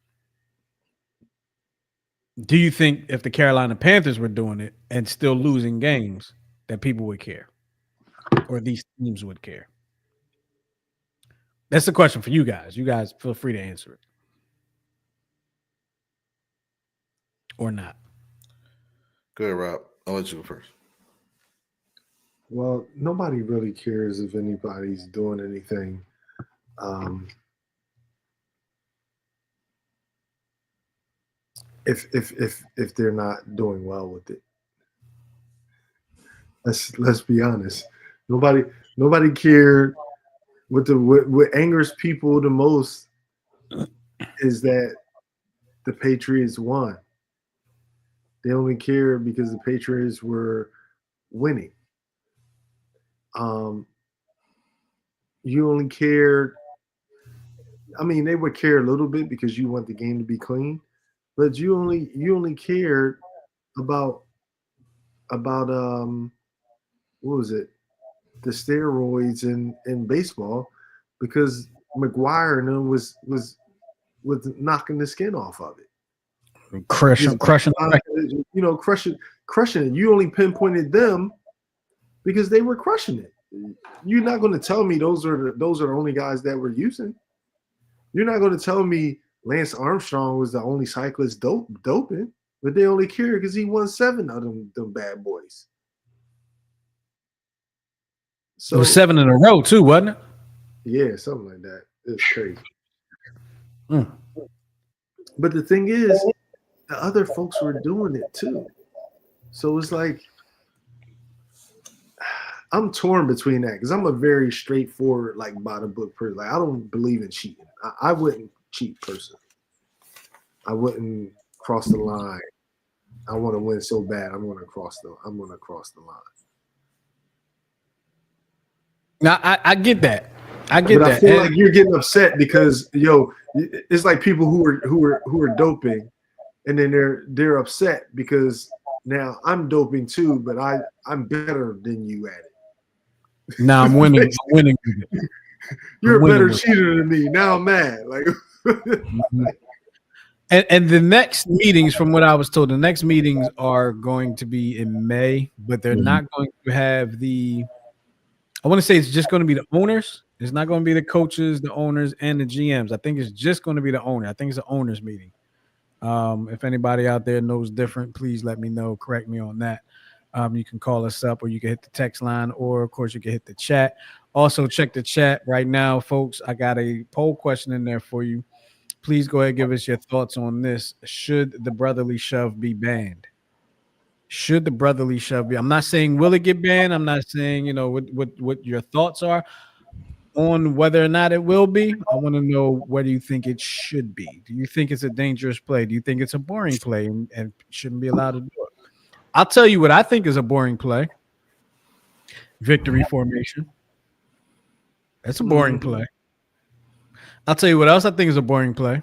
Do you think if the Carolina Panthers were doing it and still losing games, that people would care? Or these teams would care? That's the question for you guys. You guys feel free to answer it. Or not. Go ahead, Rob. I'll let you go first. Well, nobody really cares if anybody's doing anything. If they're not doing well with it. Let's be honest. Nobody cared. What angers people the most is that the Patriots won. They only care because the Patriots were winning. You only cared. I mean, they would care a little bit because you want the game to be clean, but you only cared about what was it? The steroids in baseball because McGuire and them was knocking the skin off of it. Crushing it. You only pinpointed them because they were crushing it. You're not going to tell me those are the only guys that were using. You're not going to tell me Lance Armstrong was the only cyclist doping, but they only care because he won 7 of them bad boys. So it was 7 in a row too, wasn't it? Yeah, something like that. It's crazy. But the thing is, the other folks were doing it too. So it's like I'm torn between that because I'm a very straightforward, like by the book person. Like I don't believe in cheating. I wouldn't cheat personally. I wouldn't cross the line. I want to win so bad. I'm gonna cross the line. Now I get that. I feel like you're getting upset because it's like people who are doping, and then they're upset because now I'm doping too, but I'm better than you at it. Now I'm winning. I'm winning. You're a better cheater than me. Now I'm mad. Like, and the next meetings, from what I was told, the next meetings are going to be in May, but they're not going to have the. I want to say it's just going to be the owners. It's not going to be the coaches, the owners, and the GMs. I think it's just going to be the owner. I think it's an owners meeting. If anybody out there knows different, please let me know. Correct me on that. You can call us up, or you can hit the text line, or of course you can hit the chat. Also, check the chat right now, folks. I got a poll question in there for you. Please go ahead and give us your thoughts on this. Should the brotherly shove be banned? Should the brotherly shove be? I'm not saying will it get banned. I'm not saying what your thoughts are on whether or not it will be. I want to know whether you think it should be. Do you think it's a dangerous play? Do you think it's a boring play and shouldn't be allowed to do it? I'll tell you what I think is a boring play. Victory formation. That's a boring play. I'll tell you what else I think is a boring play.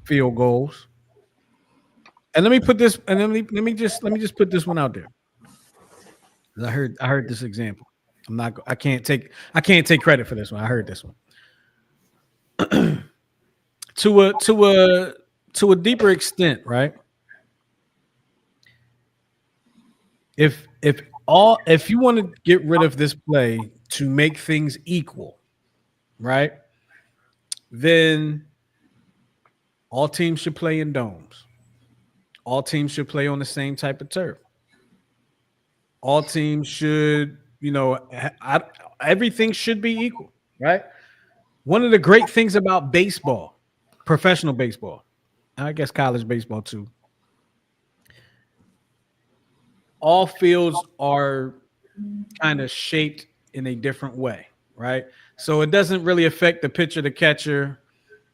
Field goals. And let me put this, and let me just put this one out there. I heard this example. I can't take credit for this one. I heard this one. to a deeper extent, right? If you want to get rid of this play to make things equal, right? Then all teams should play in domes. All teams should play on the same type of turf. All teams should, everything should be equal, right? One of the great things about baseball, professional baseball, I guess college baseball too, all fields are kind of shaped in a different way, right? So it doesn't really affect the pitcher, the catcher,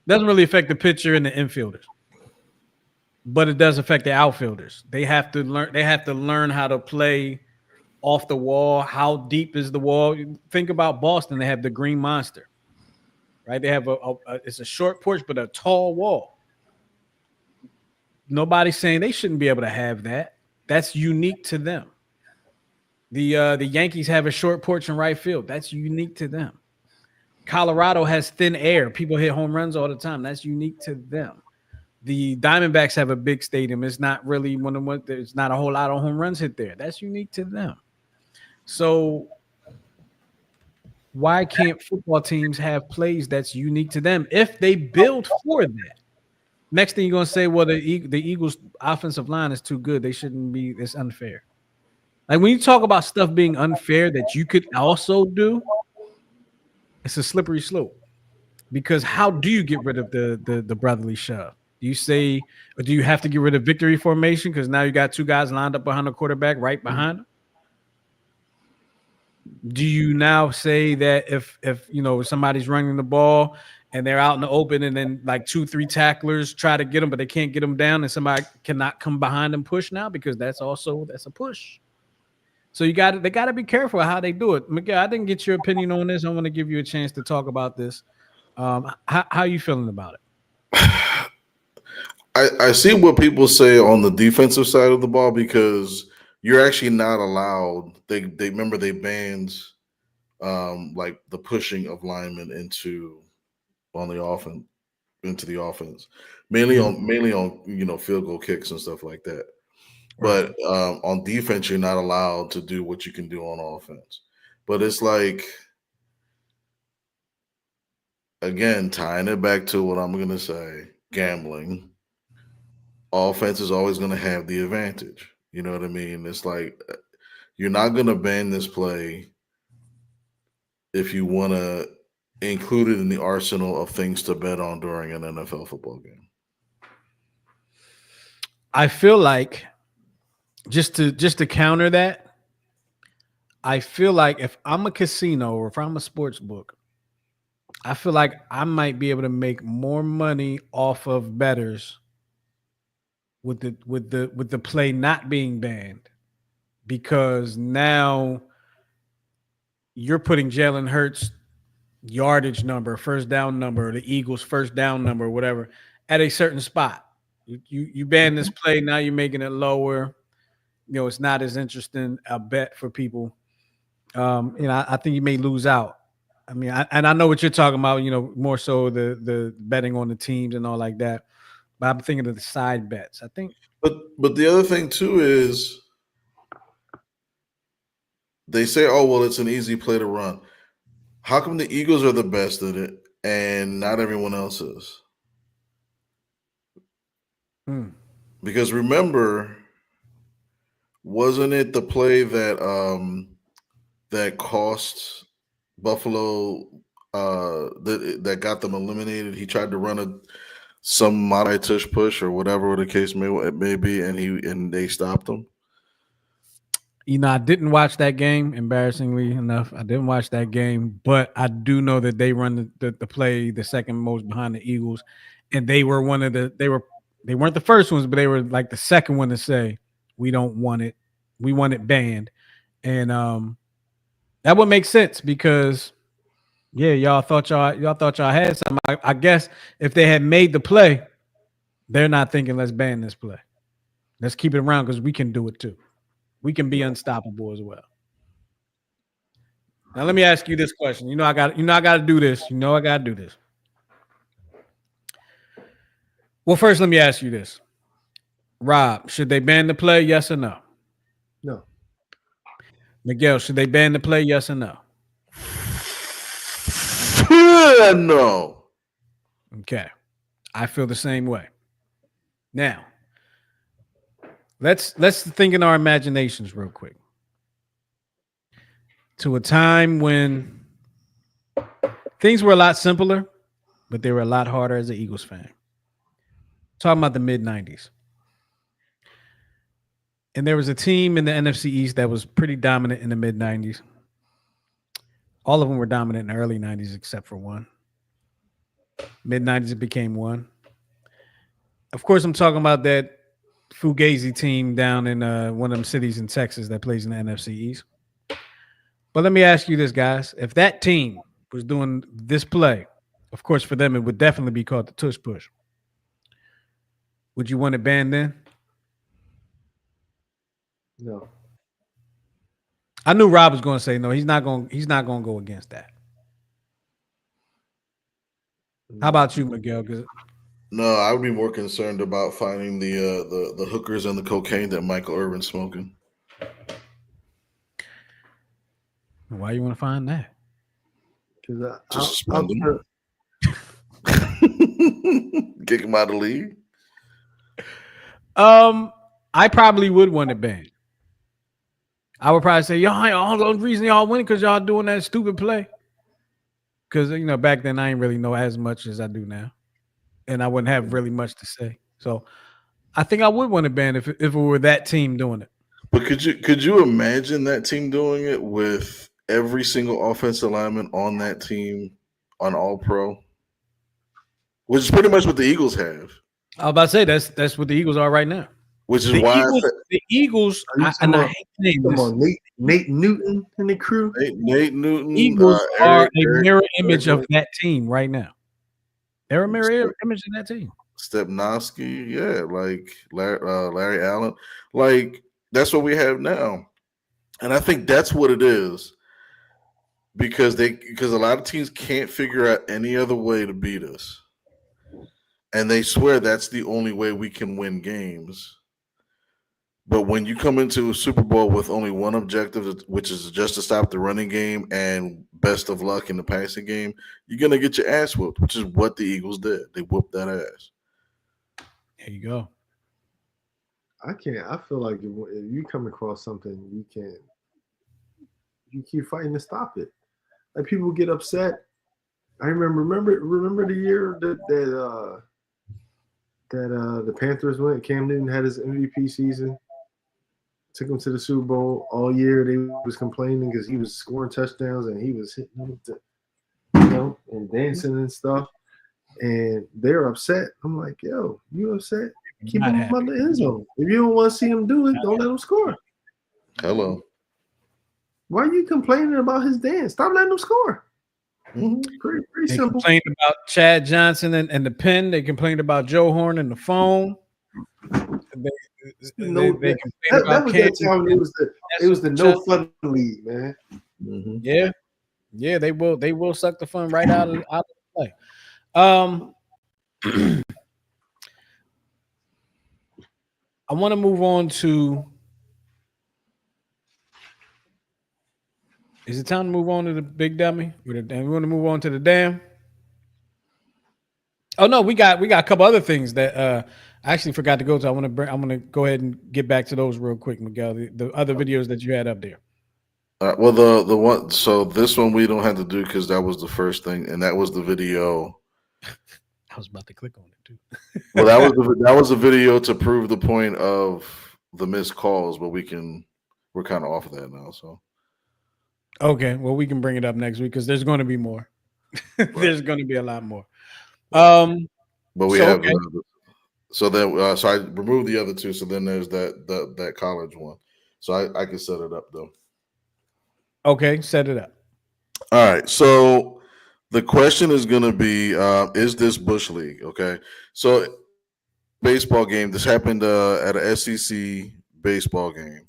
doesn't really affect the pitcher and the infielders, but it does affect the outfielders. They have to learn how to play off the wall. How deep is the wall? Think about Boston. They have the Green Monster, right? They have it's a short porch, but a tall wall. Nobody's saying they shouldn't be able to have that. That's unique to them. The Yankees have a short porch in right field. That's unique to them. Colorado has thin air. People hit home runs all the time. That's unique to them. The Diamondbacks have a big stadium. It's not really there's not a whole lot of home runs hit there. That's unique to them. So why can't football teams have plays that's unique to them if they build for that? Next thing you're going to say, well, the Eagles' offensive line is too good. They shouldn't be. It's unfair. Like when you talk about stuff being unfair that you could also do, it's a slippery slope. Because how do you get rid of the brotherly shove? Do you say, or do you have to get rid of victory formation because now you got two guys lined up behind the quarterback right behind them? Do you now say that if somebody's running the ball and they're out in the open and then like 2-3 tacklers try to get them, but they can't get them down and somebody cannot come behind and push now because that's a push. So they got to be careful how they do it. Miguel, I didn't get your opinion on this. I want to give you a chance to talk about this. How are you feeling about it? I see what people say on the defensive side of the ball because you're actually not allowed. They remember they banned like the pushing of linemen into the offense, mainly on field goal kicks and stuff like that. Right. But on defense, you're not allowed to do what you can do on offense. But it's like, again, tying it back to what I'm going to say, gambling. Offense is always going to have the advantage. You know what I mean? It's like you're not going to ban this play if you want to include it in the arsenal of things to bet on during an NFL football game. I feel like just to counter that, I feel like if I'm a casino or if I'm a sports book, I feel like I might be able to make more money off of bettors with the play not being banned, because now you're putting Jalen Hurts' yardage number, first down number, the Eagles' first down number, whatever, at a certain spot. You ban this play, now you're making it lower. It's not as interesting a bet for people. I think you may lose out. I mean, I know what you're talking about, more so the betting on the teams and all like that. But I'm thinking of the side bets. I think. But the other thing too is they say, oh, well, it's an easy play to run. How come the Eagles are the best at it and not everyone else is? Because remember, wasn't it the play that cost Buffalo that got them eliminated? He tried to run some modern tush push or whatever the case may be, and they stopped him. I didn't watch that game. Embarrassingly enough, I didn't watch that game, but I do know that they run the play the second most behind the Eagles, and they were they weren't the first ones, but they were like the second one to say we don't want it, we want it banned, and that would make sense because y'all thought y'all had something. I guess if they had made the play, they're not thinking let's ban this play, let's keep it around because we can do it too. We can be unstoppable as well. Now let me ask you this question. I got to do this. I got to do this. Well, first let me ask you this. Rob, should they ban the play? Yes or no? No. Miguel, should they ban the play? Yes or no? No. Okay. I feel the same way. Now, let's think in our imaginations real quick. To a time when things were a lot simpler, but they were a lot harder as an Eagles fan. Talking about the mid-90s. And there was a team in the NFC East that was pretty dominant in the mid-90s. All of them were dominant in the early 90s except for one. Mid-90s, it became one. Of course, I'm talking about that Fugazi team down in one of them cities in Texas that plays in the NFC East. But let me ask you this, guys. If that team was doing this play, of course, for them, it would definitely be called the Tush Push. Would you want it banned then? No. I knew Rob was going to say no. He's not going to go against that. How about you, Miguel? No, I would be more concerned about finding the hookers and the cocaine that Michael Irvin's smoking. Why you want to find that? Because Just suspend him. Kick him out of the league. I probably would want it banned. I would probably say, y'all, the only reason y'all win because y'all doing that stupid play. Because back then I ain't really know as much as I do now, and I wouldn't have really much to say. So I think I would want it banned if it were that team doing it. But could you imagine that team doing it with every single offensive lineman on that team on All Pro, which is pretty much what the Eagles have. I was about to say that's what the Eagles are right now. Which is the why Eagles. I hate saying this. Nate Newton and the crew. Nate Newton. Eagles are a mirror image of that team right now. They're a mirror image of that team. Stepnoski, yeah, like Larry Allen, like that's what we have now, and I think that's what it is because a lot of teams can't figure out any other way to beat us, and they swear that's the only way we can win games. But when you come into a Super Bowl with only one objective, which is just to stop the running game and best of luck in the passing game, you're going to get your ass whooped, which is what the Eagles did. They whooped that ass. There you go. I feel like if you come across something, you keep fighting to stop it. Like people get upset. I remember the year that the Panthers went. Cam Newton had his MVP season. Took him to the Super Bowl all year. They was complaining because he was scoring touchdowns and he was hitting them, and dancing and stuff. And they're upset. I'm like, yo, you upset? Keep him out the end zone. If you don't want to see him do it, don't let him score. Hello. Why are you complaining about his dance? Stop letting him score. Mm-hmm. Pretty they simple. They complained about Chad Johnson and the pen. They complained about Joe Horn and the phone. They complained that was that time. It was the no fun league, man. Mm-hmm. Yeah. They will suck the fun right out of the play. I want to move on to Is it time to move on to the big dummy? We want to move on to the dam. Oh no, we got a couple other things that I actually forgot to go to. I'm gonna go ahead and get back to those real quick, Miguel. The other videos that you had up there. Well, the one. So this one we don't have to do because that was the first thing, and that was the video. I was about to click on it too. Well, that was a video to prove the point of the missed calls, but we're kind of off of that now. So okay, well we can bring it up next week because there's going to be more. There's going to be a lot more. But we have so then so I removed the other two. So then there's that college one. So I can set it up though. Okay, set it up. All right. So the question is going to be: is this Bush League? Okay. So baseball game. This happened at a SEC baseball game.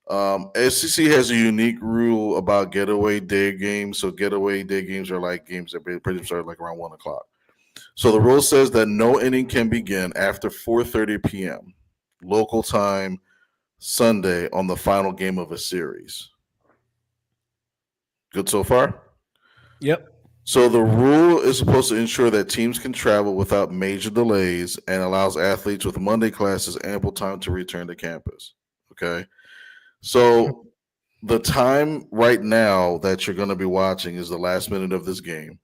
SEC has a unique rule about getaway day games. So getaway day games are like games that pretty much start like around 1:00. So the rule says that no inning can begin after 4:30 p.m. local time Sunday on the final game of a series. Good so far? Yep. So the rule is supposed to ensure that teams can travel without major delays and allows athletes with Monday classes ample time to return to campus. Okay. So the time right now that you're going to be watching is the last minute of this game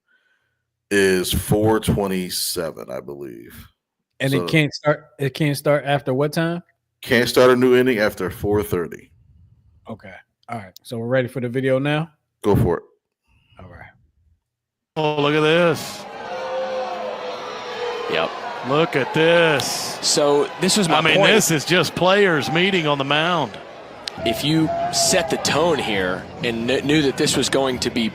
is 4:27, I believe. And so it can't start after what time? Can't start a new inning after 4:30. Okay. All right. So we're ready for the video now? Go for it. All right. Oh, look at this. Yep. Look at this. So this was my point. This is just players meeting on the mound. If you set the tone here and knew that this was going to be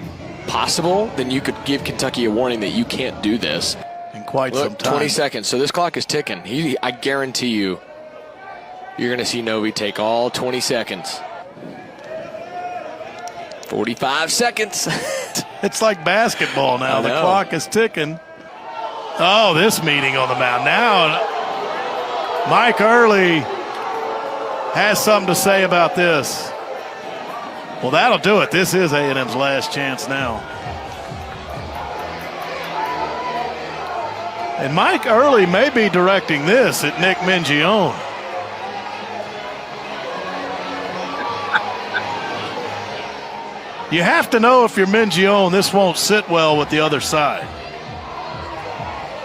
possible, then you could give Kentucky a warning that you can't do this. In quite some time. 20 seconds. So this clock is ticking. I guarantee you, you're going to see Novi take all 20 seconds. 45 seconds. It's like basketball now. The clock is ticking. Oh, this meeting on the mound. Now, Mike Early has something to say about this. Well, that'll do it. This is A&M's last chance now. And Mike Early may be directing this at Nick Mingione. You have to know if you're Mingione, this won't sit well with the other side.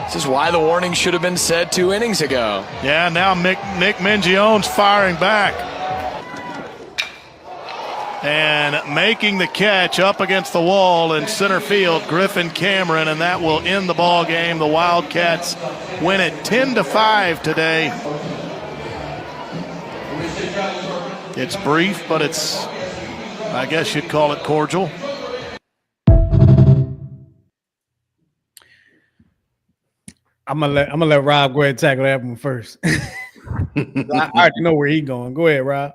This is why the warning should have been said 2 innings ago. Yeah, now Nick Mingione's firing back. And making the catch up against the wall in center field, Griffin Cameron, and that will end the ball game. The Wildcats win it 10-5 today. It's brief, but it's, I guess you'd call it cordial. I'm gonna let Rob go ahead and tackle that one first. I already know where he's going. Go ahead, Rob.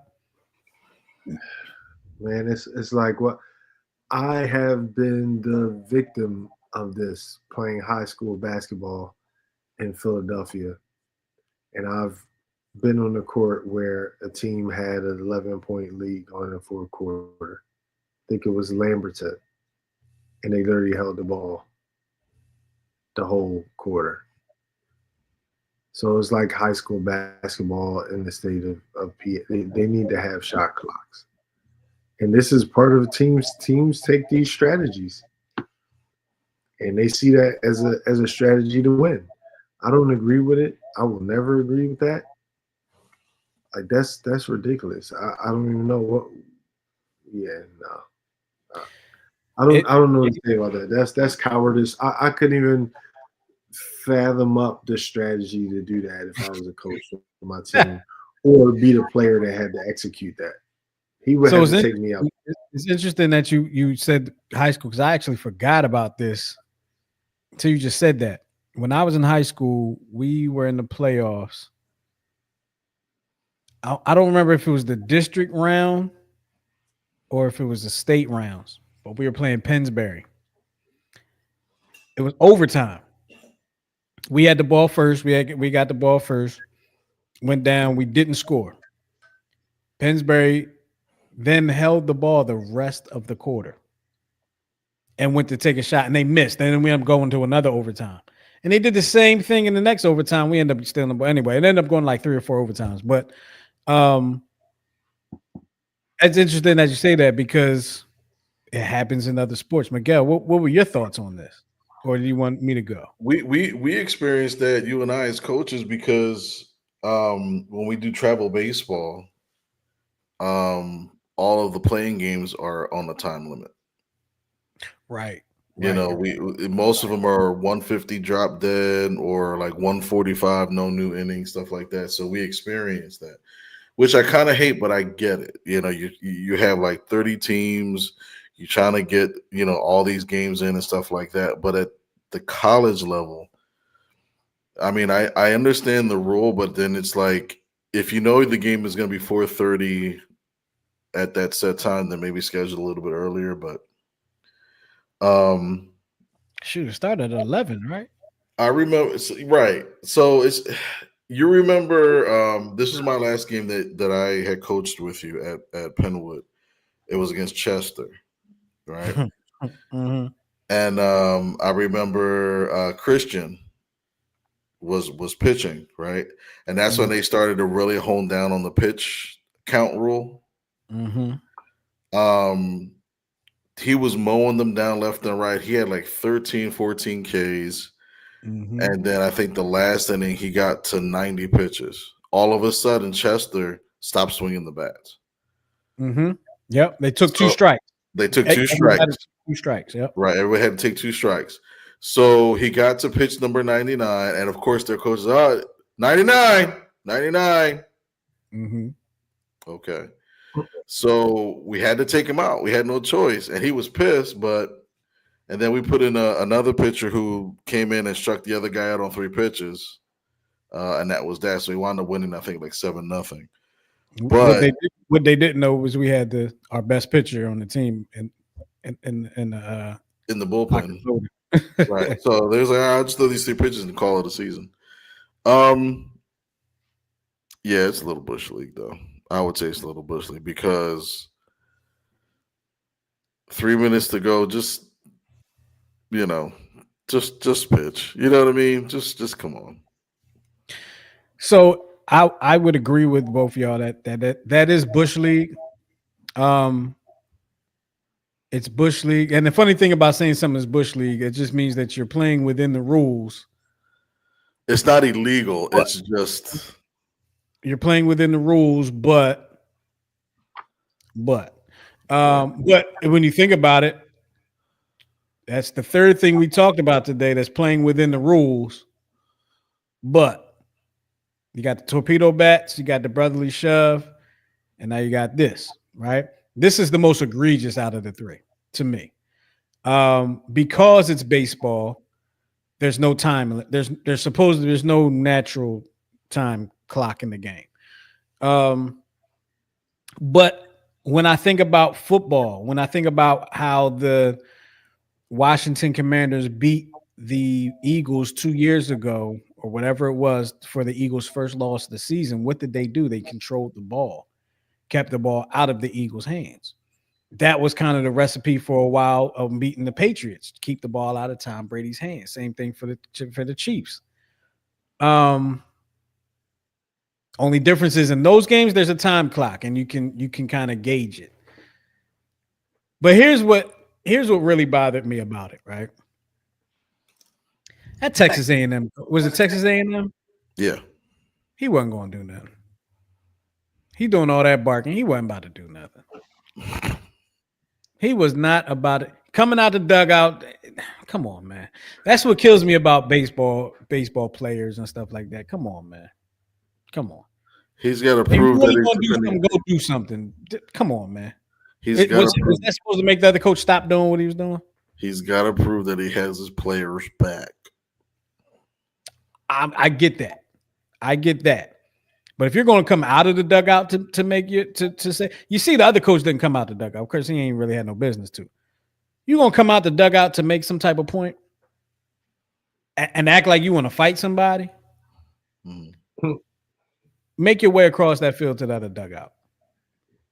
Man, it's like what I have been the victim of this playing high school basketball in Philadelphia. And I've been on the court where a team had an 11-point lead going in the fourth quarter. I think it was Lamberton. And they literally held the ball the whole quarter. So it's like high school basketball in the state of PA. They need to have shot clocks. And this is part of teams take these strategies. And they see that as a strategy to win. I don't agree with it. I will never agree with that. Like that's ridiculous. I don't even know what. Yeah, no. I don't know what to say about that. That's cowardice. I couldn't even fathom up the strategy to do that if I was a coach for my team or be the player that had to execute that. He would have to take me out. It's interesting that you said high school because I actually forgot about this until you just said that. When I was in high school, we were in the playoffs. I don't remember if it was the district round or if it was the state rounds, but we were playing Pennsbury. It was overtime. We had the ball first. We got the ball first. Went down. We didn't score. Pennsbury then held the ball the rest of the quarter and went to take a shot, and they missed. And then we ended up going to another overtime. And they did the same thing in the next overtime. We ended up stealing the ball. Anyway, it ended up going like 3 or 4 overtimes. But it's interesting that you say that because it happens in other sports. Miguel, what were your thoughts on this? Or do you want me to go? We experienced that, you and I as coaches, because when we do travel baseball, all of the playing games are on a time limit. Right. You know, most of them are 150 drop dead or like 145 no new innings, stuff like that. So we experienced that, which I kind of hate, but I get it. You know, you have like 30 teams, you're trying to get, you know, all these games in and stuff like that. But at the college level, I mean, I understand the rule, but then it's like, if you know the game is going to be 4:30 at that set time, then maybe schedule a little bit earlier. But shoot, it started at 11, right? I remember, right. So you remember, this is my last game that I had coached with you at Penwood. It was against Chester, right? Mm-hmm. And I remember Christian was pitching, right? And that's when they started to really hone down on the pitch count rule. Mm-hmm. He was mowing them down left and right. He had like 13, 14 Ks. Mm-hmm. And then I think the last inning, he got to 90 pitches. All of a sudden, Chester stopped swinging the bats. Mm-hmm. Yep. They took 2 strikes. They took 2 strikes. 2 strikes. Yep. Right. Everybody had to take 2 strikes. So he got to pitch number 99. And of course, their coach is, 99. Mm-hmm. Okay. So we had to take him out. We had no choice. And he was pissed, and then we put in another pitcher who came in and struck the other guy out on 3 pitches. And that was that. So he wound up winning, I think, like 7-0. But what they didn't know was we had our best pitcher on the team in the bullpen. Right. So there's like, I'll just throw these 3 pitches and call it a season. Yeah, it's a little bush league though. I would say it's a little bush league because 3 minutes to go, just pitch. You know what I mean? Just come on. So I would agree with both of y'all that is bush league. It's bush league, and the funny thing about saying something is bush league, it just means that you're playing within the rules. It's not illegal. It's just you're playing within the rules, but when you think about it, that's the third thing we talked about today that's playing within the rules. But you got the torpedo bats, you got the brotherly shove, and now you got this, right? This is the most egregious out of the 3 to me. Because it's baseball, there's no time. There's no natural time clock in the game. But when I think about football, when I think about how the Washington Commanders beat the Eagles 2 years ago or whatever it was for the Eagles' first loss of the season, what did they do? They controlled the ball, kept the ball out of the Eagles' hands. That was kind of the recipe for a while of beating the Patriots. Keep the ball out of Tom Brady's hands. Same thing for the Chiefs. Only difference is in those games, there's a time clock, and you can kind of gauge it. But here's what really bothered me about it, right? At Texas A&M, was it Texas A&M? Yeah. He wasn't going to do nothing. He doing all that barking. He wasn't about to do nothing. He was not about it. Coming out the dugout. Come on, man. That's what kills me about baseball players and stuff like that. Come on, man. Come on. He's got to prove that he's going to go do something. Come on, man. Was that supposed to make the other coach stop doing what he was doing? He's got to prove that he has his players back. I get that. But if you're going to come out of the dugout to make you to say, you see, the other coach didn't come out the dugout. Of course, he ain't really had no business to. You're going to come out the dugout to make some type of point and act like you want to fight somebody. Mm-hmm. Make your way across that field to the other dugout.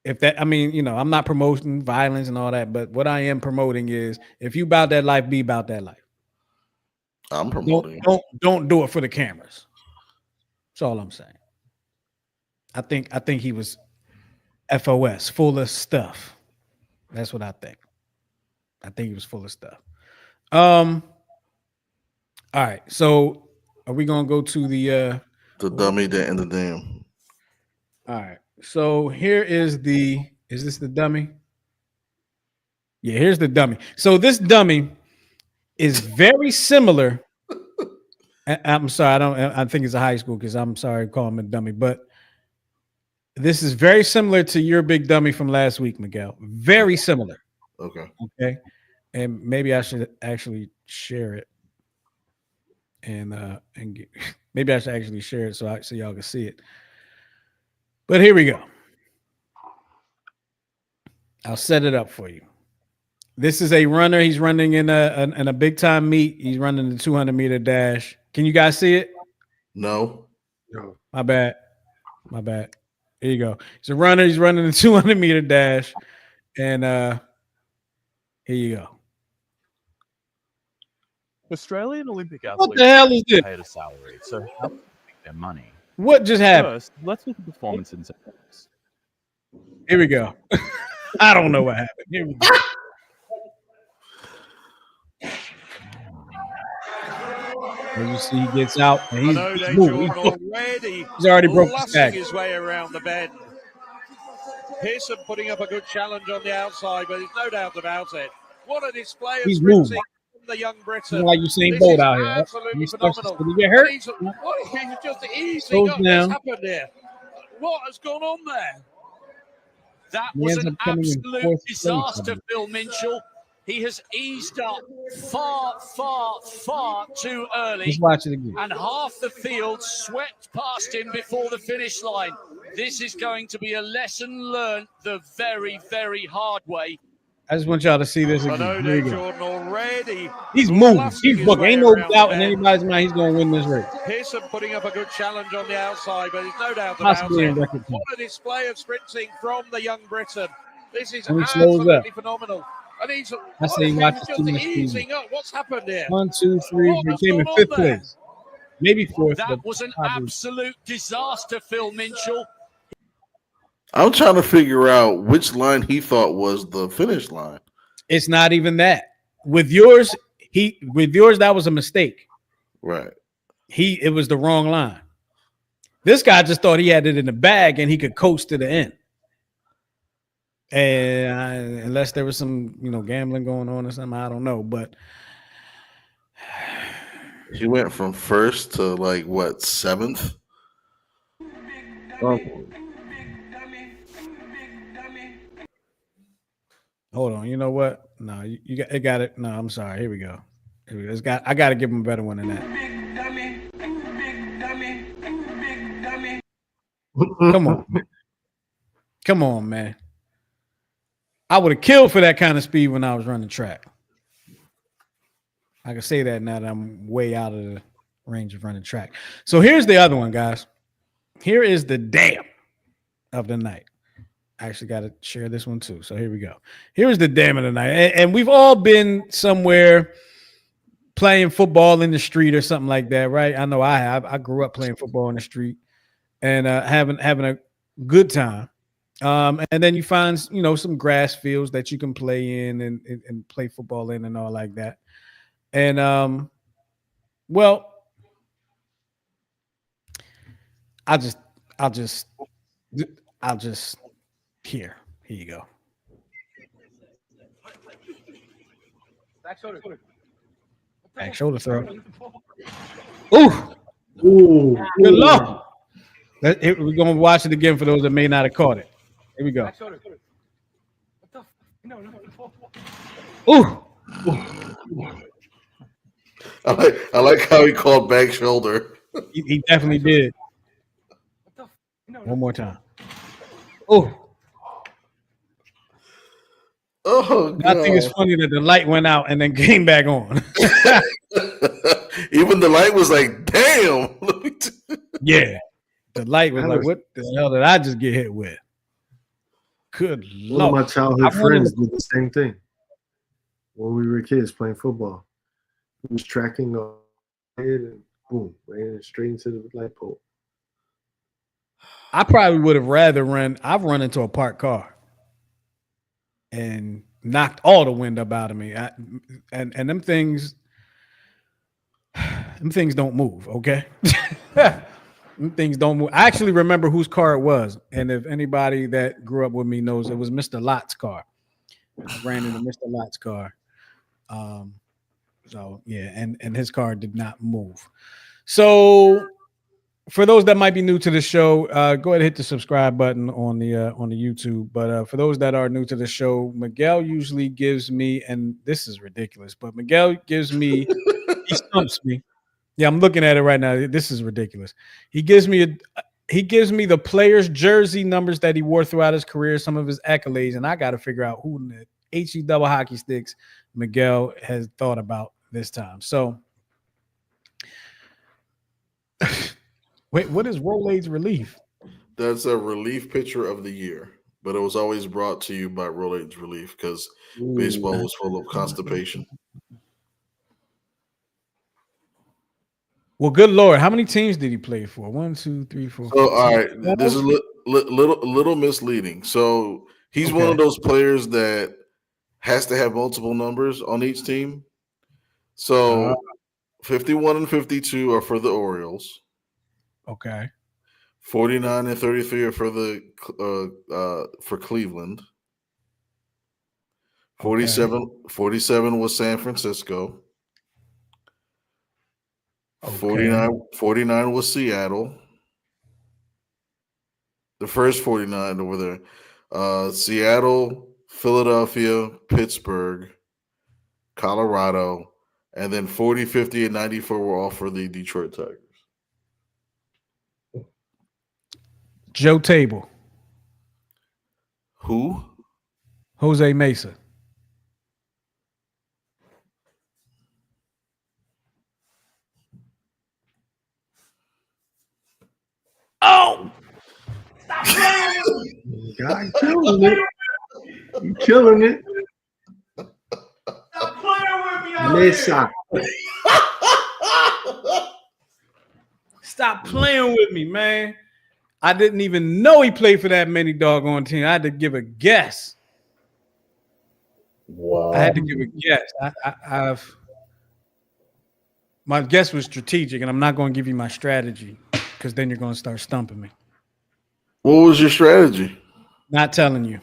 if that, I mean, you know, I'm not promoting violence and all that, but what I am promoting is if you about that life, be about that life. I'm promoting. Don't do it for the cameras. That's all I'm saying. I think he was FOS, full of stuff. That's what I think. I think he was full of stuff. All right. So are we gonna go to the dummy and the damn? All right. So here is this the dummy? Yeah, here's the dummy. So this dummy is very similar. I'm sorry, I think it's a high school because I'm sorry calling him a dummy, but this is very similar to your big dummy from last week, Miguel. Very similar. Okay. Okay. And maybe I should actually share it. Maybe I should actually share it so y'all can see it. But here we go. I'll set it up for you. This is a runner. He's running in a big time meet. He's running the 200-meter dash. Can you guys see it? No. My bad. Here you go. He's a runner. He's running the 200-meter dash. And here you go. Australian Olympic athletes What the hell is this? paid a salary, so how do they make their money? What just happened? First, let's look at performance incentives. Here we go. I don't know what happened. Here we go. As you see, he gets out and he's moving. He's already broke his back. His way around the bend. Pearson putting up a good challenge on the outside, but there's no doubt about it. What a display of sprinting from the young Briton. Like Usain Bolt out here. Absolutely phenomenal. Did he get hurt? He's just easing up. What's happened here? What has gone on there? That was an absolute disaster, Phil Minchell. He has eased up far, far, far too early. Let's watch it again. And half the field swept past him before the finish line. This is going to be a lesson learned the very, very hard way. I just want y'all to see this again. Here you Jordan already. He's moving. He's booking. Ain't no doubt in anybody's mind he's going to win this race. Pearson putting up a good challenge on the outside, but there's no doubt about it. What a display of sprinting from the young Briton. This is absolutely phenomenal. And he's just easing up. What's happened here? 1, 2, 3. He came in 5th place. Maybe 4th. That was an absolute disaster, Phil Minchell. I'm trying to figure out which line he thought was the finish line. It's not even that. With yours, that was a mistake. Right. It was the wrong line. This guy just thought he had it in the bag and he could coast to the end. And unless there was some, gambling going on or something, I don't know. But he went from 1st to 7th. Hold on. You know what? No, you got it. No, I'm sorry. Here we go. I got to give him a better one than that. Come on. Come on, man. I would have killed for that kind of speed when I was running track. I can say that now that I'm way out of the range of running track. So here's the other one, guys. Here is the damn of the night. I actually got to share this one too. So here we go. Here's the damn of the night. And we've all been somewhere playing football in the street or something like that, right? I know I have. I grew up playing football in the street and having a good time. And then you find, some grass fields that you can play in and play football in and all like that. And, I'll just here you go. Back shoulder throw. Ooh. Good luck. We're going to watch it again for those that may not have caught it. Here we go. Ooh. I like how he called back shoulder. He definitely did. One more time. Oh, God. I think it's funny that the light went out and then came back on. Even the light was like, damn. Yeah. The light was like, what the hell did I just get hit with? Good One of Lord. my childhood I wanted friends to- did the same thing when we were kids playing football. He was tracking on head and boom, ran straight into the light pole. I probably would have rather I've run into a parked car and knocked all the wind up out of me. And them things don't move, okay? Them things don't move. I actually remember whose car it was. And if anybody that grew up with me knows, it was Mr. Lott's car. I ran into Mr. Lott's car. So yeah, and his car did not move. So for those that might be new to the show, go ahead and hit the subscribe button on the YouTube. But for those that are new to the show, Miguel usually gives me, and this is ridiculous, but Miguel gives me, he stumps me. Yeah, I'm looking at it right now. This is ridiculous. He gives me the players' jersey numbers that he wore throughout his career, some of his accolades, and I got to figure out who in the HE double hockey sticks Miguel has thought about this time. So, wait, what is Rolaids Relief? That's a relief pitcher of the year, but it was always brought to you by Rolaids Relief because baseball was full of constipation. Well, good Lord, how many teams did he play for? 1, 2, 3, 4. So, all right, this is little misleading. So he's one of those players that has to have multiple numbers on each team. So 51 and 52 are for the Orioles. Okay. 49 and 33 are for for Cleveland. 47 was San Francisco. 49 was Seattle. The first 49 over there. Seattle, Philadelphia, Pittsburgh, Colorado, and then 40, 50, and 94 were all for the Detroit Tigers. Joe Table. Who? Jose Mesa. Oh! God killing it. You killing it. Stop playing with me. Mesa. Stop playing with me, man. I didn't even know he played for that many doggone team. I had to give a guess. Wow. I had to give a guess. My guess was strategic, and I'm not going to give you my strategy because then you're going to start stumping me. What was your strategy? Not telling you.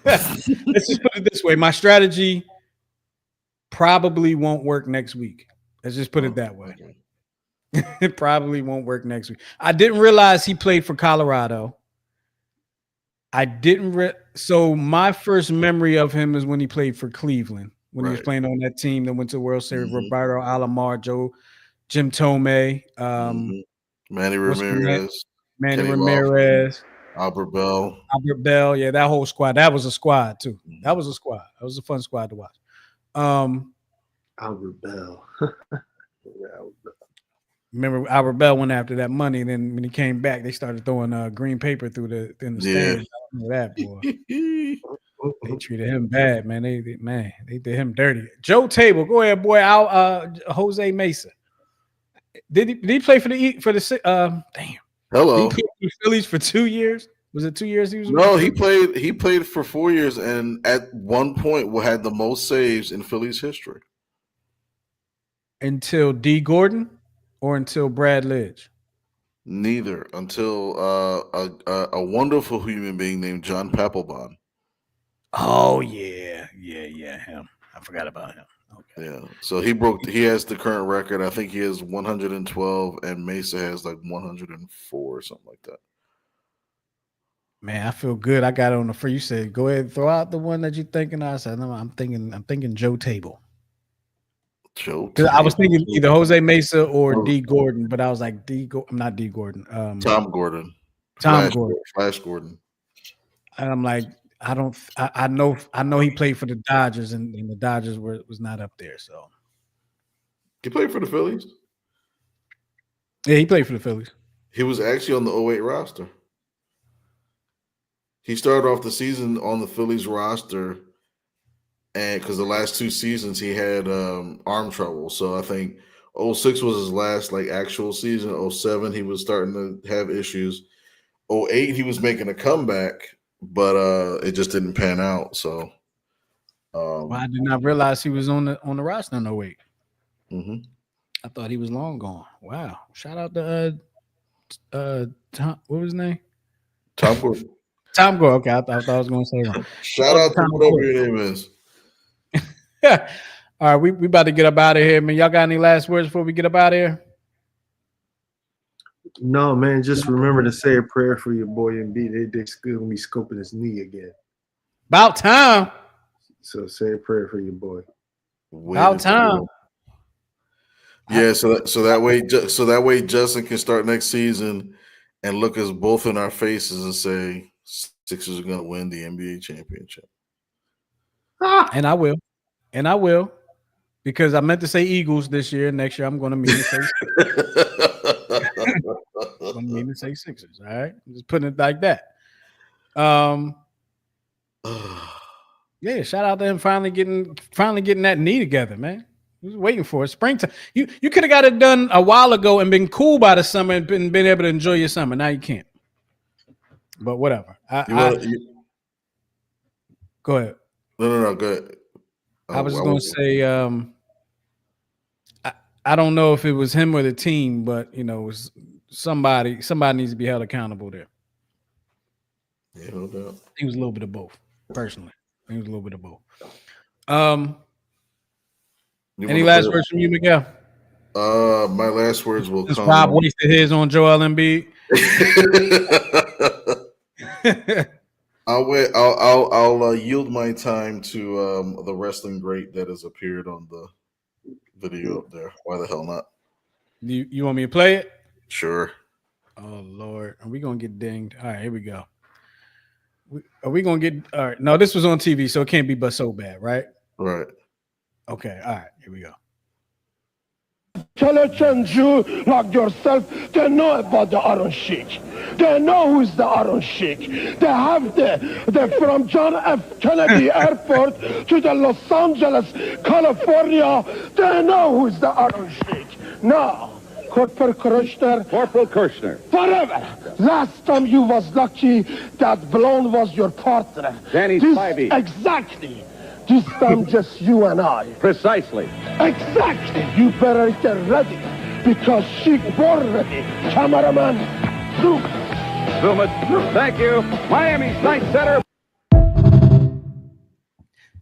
Let's just put it this way. My strategy probably won't work next week. Let's just put it that way. Okay. It probably won't work next week. I didn't realize he played for Colorado. I didn't. So my first memory of him is when he played for Cleveland, when he was playing on that team that went to the World Series. Mm-hmm. Roberto Alomar, Jim Tomei, Manny Ramirez, Manny Kenny Ramirez, Albert Bell. Albert Bell. Yeah, that whole squad. That was a squad too. That was a squad. That was a fun squad to watch. Albert Bell. Remember Albert Bell went after that money, and then when he came back, they started throwing green paper in the stands. I remember that, boy. They treated him bad, man. They did him dirty. Joe Table, go ahead, boy. Jose Mesa. Did he play for the damn? Hello. He played for the Phillies for 2 years. Was it 2 years? No, he played for 4 years, and at one point had the most saves in Phillies history. Until D. Gordon or until Brad Lidge? Neither, until a wonderful human being named John Papelbon. Oh yeah, him. I forgot about him. Okay. Yeah, so he has the current record. I think he has 112, and Mesa has like 104 or something like that. Man, I feel good. I got it on the free. You said go ahead and throw out the one that you're thinking. I said, no, I'm thinking Joe Table. Because I was thinking either Jose Mesa or D. Gordon, but I was like I'm not D. Gordon. Tom Gordon. Flash Gordon. And I'm like, I know he played for the Dodgers, and the Dodgers was not up there. So he played for the Phillies. Yeah, he played for the Phillies. He was actually on the 08 roster. He started off the season on the Phillies roster, and because the last 2 seasons he had arm trouble. So I think 06 was his last like actual season. 07 he was starting to have issues. 08 he was making a comeback, but it just didn't pan out. So Well, I did not realize he was on the roster in 08. Mm-hmm. I thought he was long gone. Wow. Shout out to Tom, what was his name? Tom Gordon. Tom Gore. Okay, I thought I was going to say wrong. Shout out to whatever your name is. All right, we about to get up out of here, man. Y'all got any last words before we get up out of here? No, man. Just remember to say a prayer for your boy Embiid. They're going to be scoping his knee again. About time. So say a prayer for your boy. About time. Yeah, so that way Justin can start next season and look us both in our faces and say Sixers are going to win the NBA championship. And I will, because I meant to say Eagles this year. Next year, I'm going to mean to say I'm going to mean to say Sixers. All right, I'm just putting it like that. Yeah, shout out to him finally getting that knee together, man. He was waiting for it. Springtime. You could have got it done a while ago and been cool by the summer and been able to enjoy your summer. Now you can't. But whatever. Go ahead. No, go ahead. I was just going to say, I don't know if it was him or the team, but it was somebody needs to be held accountable there. Yeah, no doubt. I think it was a little bit of both, personally. I think it was a little bit of both. Any last words from you, Miguel? My last words will Since come. Rob wasted his on Joel Embiid. I'll yield my time to the wrestling great that has appeared on the video up there. Why the hell not? You want me to play it? Sure. Oh Lord, are we gonna get dinged? All right, here we go. Are we gonna get? All right, no, this was on TV, so it can't be but so bad, right? Right. Okay, all right, here we go. Intelligent Jew like yourself, they know about the Iron Sheik. They know who's the Iron Sheik. They have the from John F. Kennedy Airport to the Los Angeles, California. They know who's the Iron Sheik. Now, Corporal Kirshner. Forever. Last time you was lucky that blonde was your partner. Danny Spivey. Exactly. This time just you and I. Precisely. Exactly. You better get ready because Sheik born ready. Cameraman, zoom. Zoom it. Thank you. Miami's night center.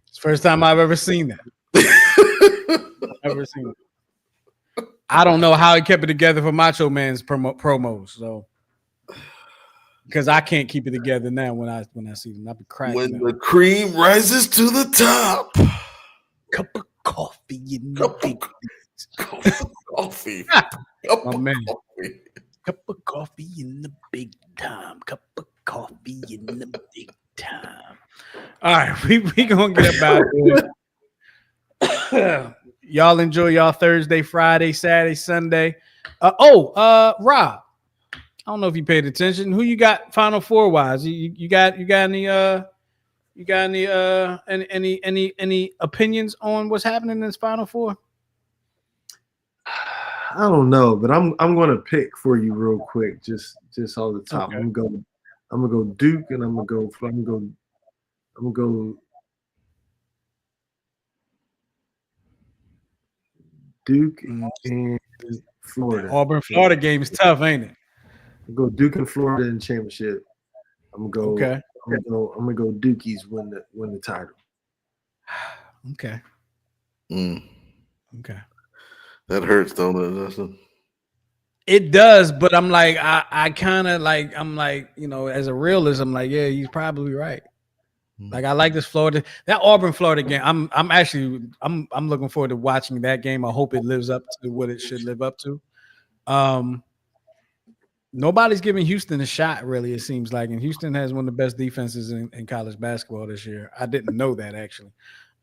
It's the first time I've ever seen that. Ever seen it. I don't know how he kept it together for Macho Man's promos, so because I can't keep it together now when I see them. I'll be cracking When up. the cream rises to the top. Cup of coffee in the Cup big of coffee. Cup My of man. coffee. Cup of coffee in the big time. Cup of coffee in the big time. All right, we gonna get about it. Y'all enjoy y'all Thursday, Friday, Saturday, Sunday. Rob, I don't know if you paid attention. Who you got Final Four wise? You got any any opinions on what's happening in this Final Four? I don't know, but I'm gonna pick for you real quick, just off the top. Okay. I'm gonna go Duke, and I'm gonna go Duke and Florida. Auburn, Florida game is tough, ain't it? I'll go Duke and Florida in the championship. I'm gonna go. Okay. I'm gonna go Dukies win the title. Okay. Okay. That hurts, don't it, Justin? It does, but I'm like, I kind of like, I'm like, as a realist, I'm like, yeah, he's probably right. Like, I like this Florida, that Auburn Florida game. I'm looking forward to watching that game. I hope it lives up to what it should live up to. Nobody's giving Houston a shot, really, it seems like. And Houston has one of the best defenses in college basketball this year. I didn't know that, actually.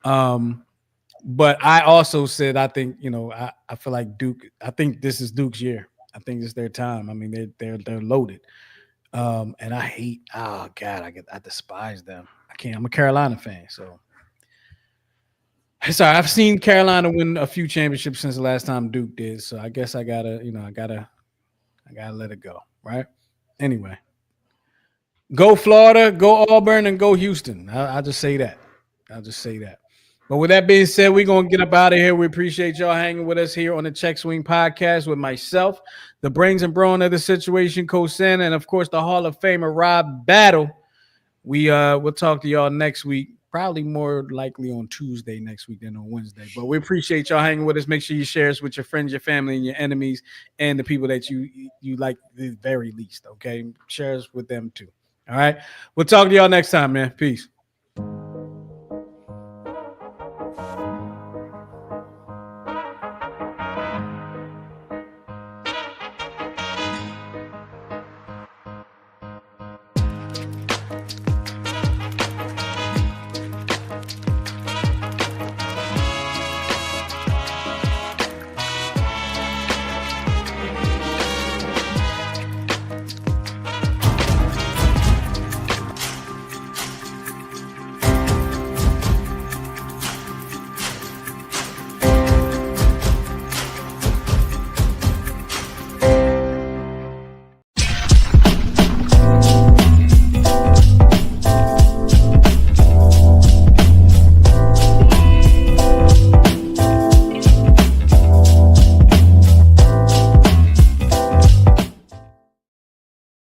But I also said, I think, I feel like Duke, I think this is Duke's year. I think it's their time. I mean, they're loaded. And I hate. Oh God, I despise them. I can't. I'm a Carolina fan, so. Sorry, I've seen Carolina win a few championships since the last time Duke did, so I guess I gotta let it go, right? Anyway, go Florida, go Auburn, and go Houston. I'll just say that. But with that being said, we're gonna get up out of here. We appreciate y'all hanging with us here on the Check Swing Podcast with myself, the brains and brawn of the situation, Coach Santa, and of course the Hall of Famer Rob Battle. We'll talk to y'all next week. Probably more likely on Tuesday next week than on Wednesday. But we appreciate y'all hanging with us. Make sure you share us with your friends, your family, and your enemies, and the people that you like the very least. Okay, share us with them too. All right. We'll talk to y'all next time, man. Peace.